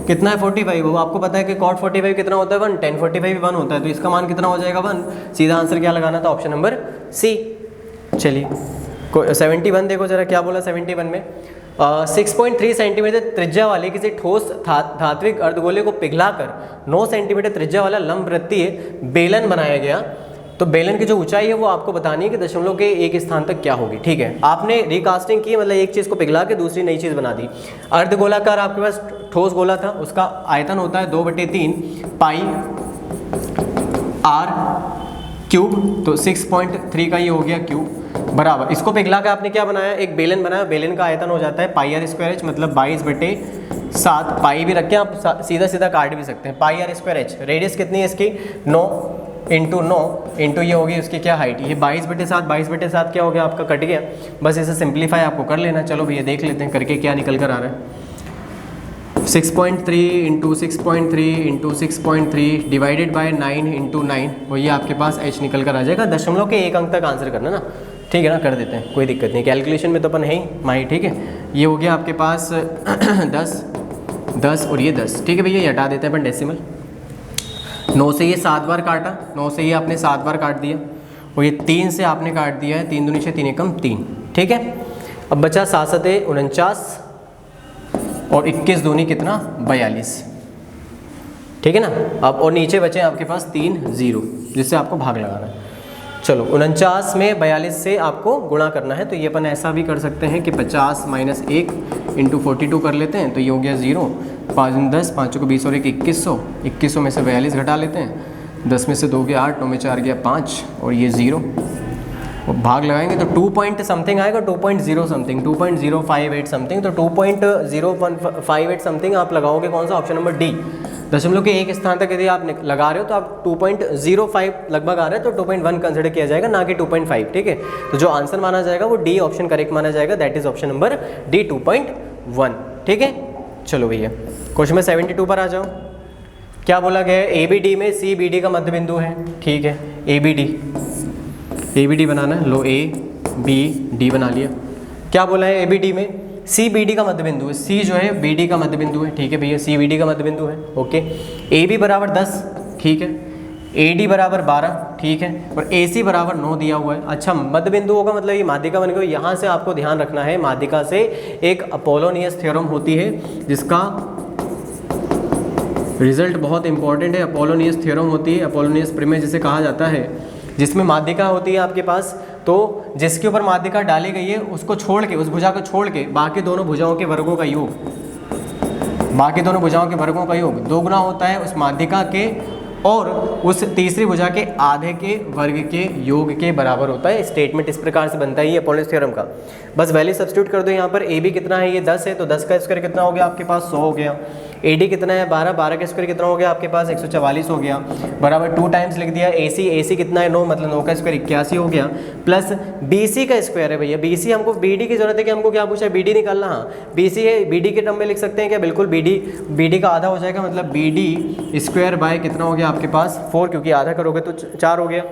कितना है 45, वो आपको पता है कि cot 45 कितना होता है 1, tan 45 भी 1 होता है, तो इसका मान कितना हो जाएगा 1, सीधा आंसर क्या लगाना था ऑप्शन नंबर सी। चलिए 71 देखो जरा क्या बोला 71 में, 6.3 सेंटीमीटर त्रिज्या वाले किसी ठोस धात्विक अर्धगोले को पिघलाकर 9 सेंटीमीटर त्रिज्या वाला लंबवृत्तीय बेलन बनाया गया, तो बेलन की जो ऊंचाई है वो आपको बतानी है कि दशमलव के एक स्थान तक क्या होगी। ठीक है, आपने रिकास्टिंग की, मतलब एक चीज़ को पिघला के दूसरी नई चीज़ बना दी। अर्धगोलाकार आपके पास ठोस गोला था, उसका आयतन होता है 2/3 पाई r क्यूब, तो 6.3 का ये हो गया क्यूब बराबर, इसको पिघला के आपने क्या बनाया, एक बेलन बनाया, बेलन का आयतन हो जाता है पाई r स्क्वायर h, मतलब 22/7, पाई भी रख के आप सीधा सीधा काट भी सकते हैं, पाई r स्क्वायर h, रेडियस कितनी है इसकी 9 इंटू 9 इंटू ये होगी उसकी क्या हाइट, ये 22/7, 22/7 क्या हो गया आपका कट गया, बस इसे सिंप्लीफाई आपको कर लेना। चलो भैया देख लेते हैं करके क्या निकल कर आ रहा है, 6.3 into 6.3 into 6.3 divided by 9 into 9, वो ये आपके पास h निकल कर आ जाएगा, दशमलव के एक अंक तक आंसर करना ना, ठीक है ना, कर देते हैं कोई दिक्कत नहीं, कैलकुलेशन में तो अपन है ही माही। ठीक है, ये हो गया आपके पास 10 और ये 10, ठीक है भैया, ये हटा देते हैं अपन डेसिमल, 9 से ये 7 बार काटा, 9 से ये आपने 7 बार काट दिया, और ये 3 से आपने काट दिया है, 3 दूनी 6 3 एकम 3, ठीक है। अब बचा 7 7 49 और 21 दूनी कितना 42, ठीक है ना। अब और नीचे बचे आपके पास 3 0 जिससे आपको भाग लगाना है। चलो 49 में 42 से आपको गुणा करना है, तो ये अपन ऐसा भी कर सकते हैं कि 50 - 1 इंटू 42 कर लेते हैं, तो ये हो गया 0, 5 10 5 को 20 और 1 2100, 2100 में से 42 घटा लेते हैं, 10 में से 2 गया 8, 9 में 4 गया 5 और ये 0, और भाग लगाएंगे तो 2 पॉइंट समथिंग आएगा, 2.0 समथिंग, 2.058 समथिंग, तो 2.058 समथिंग आप लगाओगे कौन सा, ऑप्शन नंबर डी। दशमलव के एक स्थान तक यदि आप लगा रहे हो तो आप 2.05 लगभग आ रहा है, तो 2.1 कंसिडर किया जाएगा, ना कि 2.5, ठीक है। तो जो आंसर माना जाएगा वो डी ऑप्शन करेक्ट माना जाएगा, that is option number D 2.1, ठीक है। चलो भैया क्वेश्चन में 72 पर आ जाओ, क्या बोला गया है, ए बी डी में सी बी डी का मध्य बिंदु है, ठीक है, ए बी डी बनाना है, लो ए बी डी बना लिया। क्या बोला है, ए बी डी में सी बी डी का मध्य बिंदु है, सी जो है बी डी का मध्य बिंदु है, ठीक है भैया, सी बी डी का मध्य बिंदु है, ओके। ए बी बराबर 10, ठीक है, ए डी बराबर 12, ठीक है, और ए सी बराबर 9 दिया हुआ है। अच्छा, मध्य बिंदु होगा मतलब ये माध्यिका बन गई, यहाँ से आपको ध्यान रखना है, माध्यिका से एक अपोलोनियस थ्योरम होती है जिसका रिजल्ट बहुत इंपॉर्टेंट है। अपोलोनियस थ्योरम होती है, अपोलोनियस प्रमेय जिसे कहा जाता है, जिसमें माध्यिका होती है आपके पास, तो जिसके ऊपर माध्यिका डाली गई है उसको छोड़ के, उस भुजा को छोड़ के बाकी दोनों भुजाओं के वर्गों का योग, बाकी दोनों भुजाओं के वर्गों का योग 2 गुना होता है उस माध्यिका के और उस तीसरी भुजा के आधे के वर्ग के योग के बराबर होता है। स्टेटमेंट इस प्रकार से बनता है ये अपोलोनियस थ्योरम का। बस वैल्यू सब्स्टिट्यूट कर दो यहाँ पर। ए बी कितना है, ये 10 है, तो 10 का स्क्वायर कितना हो गया आपके पास 100 हो गया। ए डी कितना है 12, 12 का स्क्वायर कितना हो गया आपके पास 144 हो गया, बराबर 2 टाइम्स लिख दिया। ए सी कितना है 9, मतलब 9 का स्क्वायर 81 हो गया, प्लस बी सी का स्क्वायर है भैया। बी सी हमको बी डी की जरूरत है कि हमको क्या पूछा है, बी डी निकालना। हाँ बी सी है, बी डी के टर्म में लिख सकते हैं क्या, बिल्कुल बी डी का आधा हो जाएगा, मतलब बी डी स्क्वायर बाय कितना हो गया आपके पास 4, क्योंकि आधा करोगे तो 4 हो गया।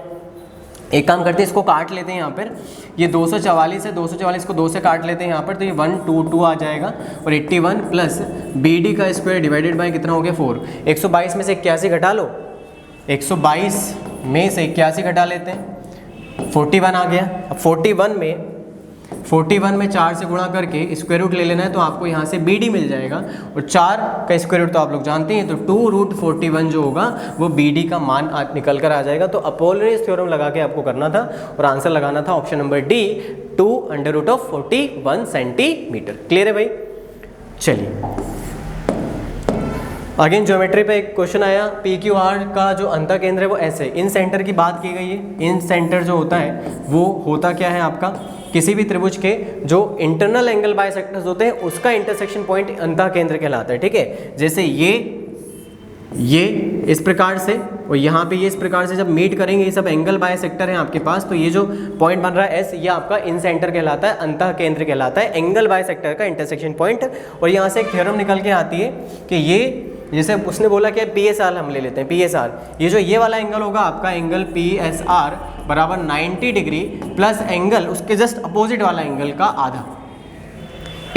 एक काम करते हैं, इसको काट लेते हैं यहाँ पर, ये 244 है, 244 को 2 से काट लेते हैं यहाँ पर, तो ये 122 आ जाएगा और 81 प्लस बी डी का स्क्वायर डिवाइडेड बाय कितना हो गया 4। 122 में से 81 घटा लो, 122 में से 81 घटा लेते हैं, 41 आ गया। अब 41 में 4 से गुणा करके स्क्वायर रूट ले लेना है, तो आपको यहाँ से बी डी मिल जाएगा और 4 का स्क्वायर रूट तो आप लोग जानते हैं, तो 2√41 जो होगा वो बी डी का मान निकल कर आ जाएगा। तो अपोलोनियस थ्योरम लगा के आपको करना था और आंसर लगाना था option number D 2√41 centimetre. Clear है भाई। चलिए अगेन ज्योमेट्री पे एक क्वेश्चन आया, पी क्यू आर का जो अंतः केंद्र है वो ऐसे, इन सेंटर की बात की गई है। इन सेंटर जो होता है वो होता क्या है आपका, किसी भी त्रिभुज के जो इंटरनल एंगल बाइसेक्टर्स होते हैं उसका इंटरसेक्शन पॉइंट अंतः केंद्र कहलाता है। ठीक है, जैसे ये इस प्रकार से और यहाँ पे ये इस प्रकार से जब मीट करेंगे, ये सब एंगल बाइसेक्टर हैं आपके पास, तो ये जो पॉइंट बन रहा है एस, ये आपका इन सेंटर कहलाता है, अंतः केंद्र कहलाता है, एंगल बाइसेक्टर का इंटरसेक्शन पॉइंट। और यहाँ से एक थ्योरम निकल के आती है कि ये, जैसे उसने बोला कि पी एस आर हम ले लेते हैं, पी एस आर, ये जो ये वाला एंगल होगा आपका एंगल पी एस आर बराबर 90 डिग्री प्लस एंगल उसके जस्ट अपोजिट वाला एंगल का आधा।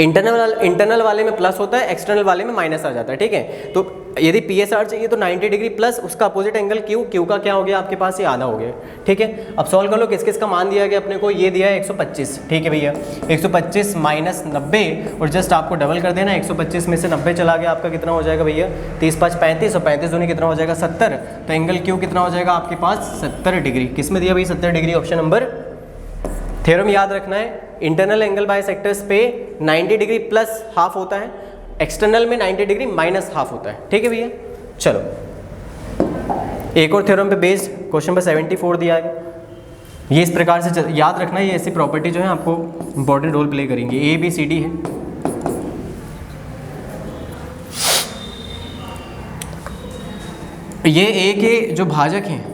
इंटरनल वाले में प्लस होता है, एक्सटर्नल वाले में माइनस आ जाता है। ठीक है, तो यदि पी एस आर चाहिए तो 90 डिग्री प्लस उसका अपोजिट एंगल क्यू का क्या हो गया आपके पास, ये आधा हो गया। ठीक है, अब सॉल्व कर लो, किस किस का मान दिया गया अपने को, ये दिया है 125। ठीक है भैया, 125 माइनस 90 और जस्ट आपको डबल कर देना, 125 में से 90 चला गया, आपका कितना हो जाएगा भैया 30 5 35 और 35 दूनी कितना हो जाएगा 70। तो एंगल क्यू कितना हो जाएगा आपके पास 70 डिग्री। किस में दिया भाई 70 डिग्री, ऑप्शन नंबर। थ्योरम याद रखना है, इंटरनल एंगल बाइसेक्टर्स पे 90 डिग्री प्लस हाफ होता है, एक्सटर्नल में 90 डिग्री माइनस हाफ होता है। ठीक है भैया, चलो एक और थ्योरम पे बेस्ड क्वेश्चन पर 74 दिया है। ये इस प्रकार से याद रखना है, ये ऐसी प्रॉपर्टी जो है आपको इंपॉर्टेंट रोल प्ले करेंगे। ए बी सी डी है, ये ए के जो भाजक हैं,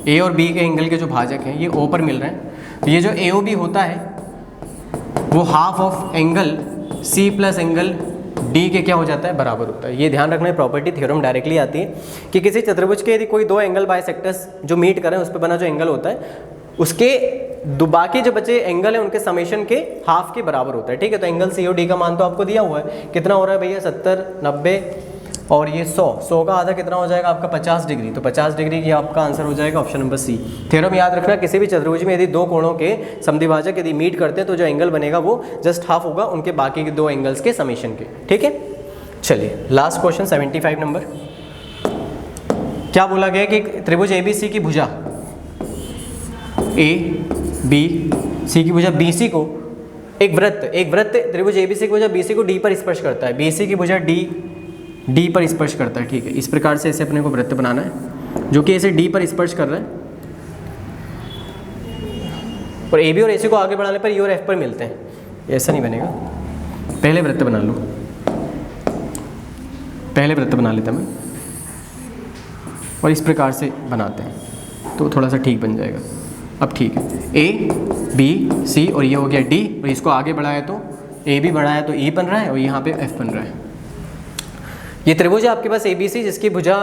ए और बी के एंगल के जो भाजक हैं ये ओ पर मिल रहे हैं। तो ये जो ए ओ बी होता है वो half of angle C plus angle D के क्या हो जाता है, बराबर होता है। ये ध्यान रखना है, प्रॉपर्टी थ्योरम डायरेक्टली आती है कि किसी चतुर्भुज के यदि कोई 2 एंगल बाइसेक्टर्स जो मीट करें उस पर बना जो एंगल होता है उसके बाकी जो बचे एंगल है उनके समेशन के हाफ के बराबर होता है। ठीक है, तो एंगल सी और डी का मान तो आपको दिया हुआ है, कितना हो रहा है भैया 70 90 और ये 100 का आधा कितना हो जाएगा आपका 50 डिग्री। तो 50 डिग्री की आपका आंसर हो जाएगा ऑप्शन नंबर सी। थ्योरम याद रखना, किसी भी चतुर्भुज में यदि 2 कोणों के समद्विभाजक यदि मीट करते हैं तो जो एंगल बनेगा वो जस्ट हाफ होगा उनके बाकी के 2 एंगल्स के समेशन के। ठीक है, चलिए लास्ट क्वेश्चन 75 नंबर। क्या बोला गया कि त्रिभुज एबीसी की भुजा ए बी सी की भुजा बीसी को एक वृत्त त्रिभुज एबीसी की भुजा बीसी को डी पर स्पर्श करता है, बीसी की भुजा डी पर स्पर्श करता है। ठीक है, इस प्रकार से इसे अपने को वृत्त बनाना है जो कि इसे डी पर स्पर्श कर रहा है और ए बी और एसी को आगे बढ़ाने पर ई और एफ पर मिलते हैं। ऐसा नहीं बनेगा, पहले वृत्त बना लो, पहले वृत्त बना लेता मैं और इस प्रकार से बनाते हैं तो थोड़ा सा ठीक बन जाएगा। अब ठीक है, ए बी सी और ये हो गया डी और इसको आगे बढ़ाया तो ए बी बढ़ाया तो ई बन रहा है और यहाँ पे एफ बन रहा है। ये त्रिभुज है आपके पास एबीसी जिसकी भुजा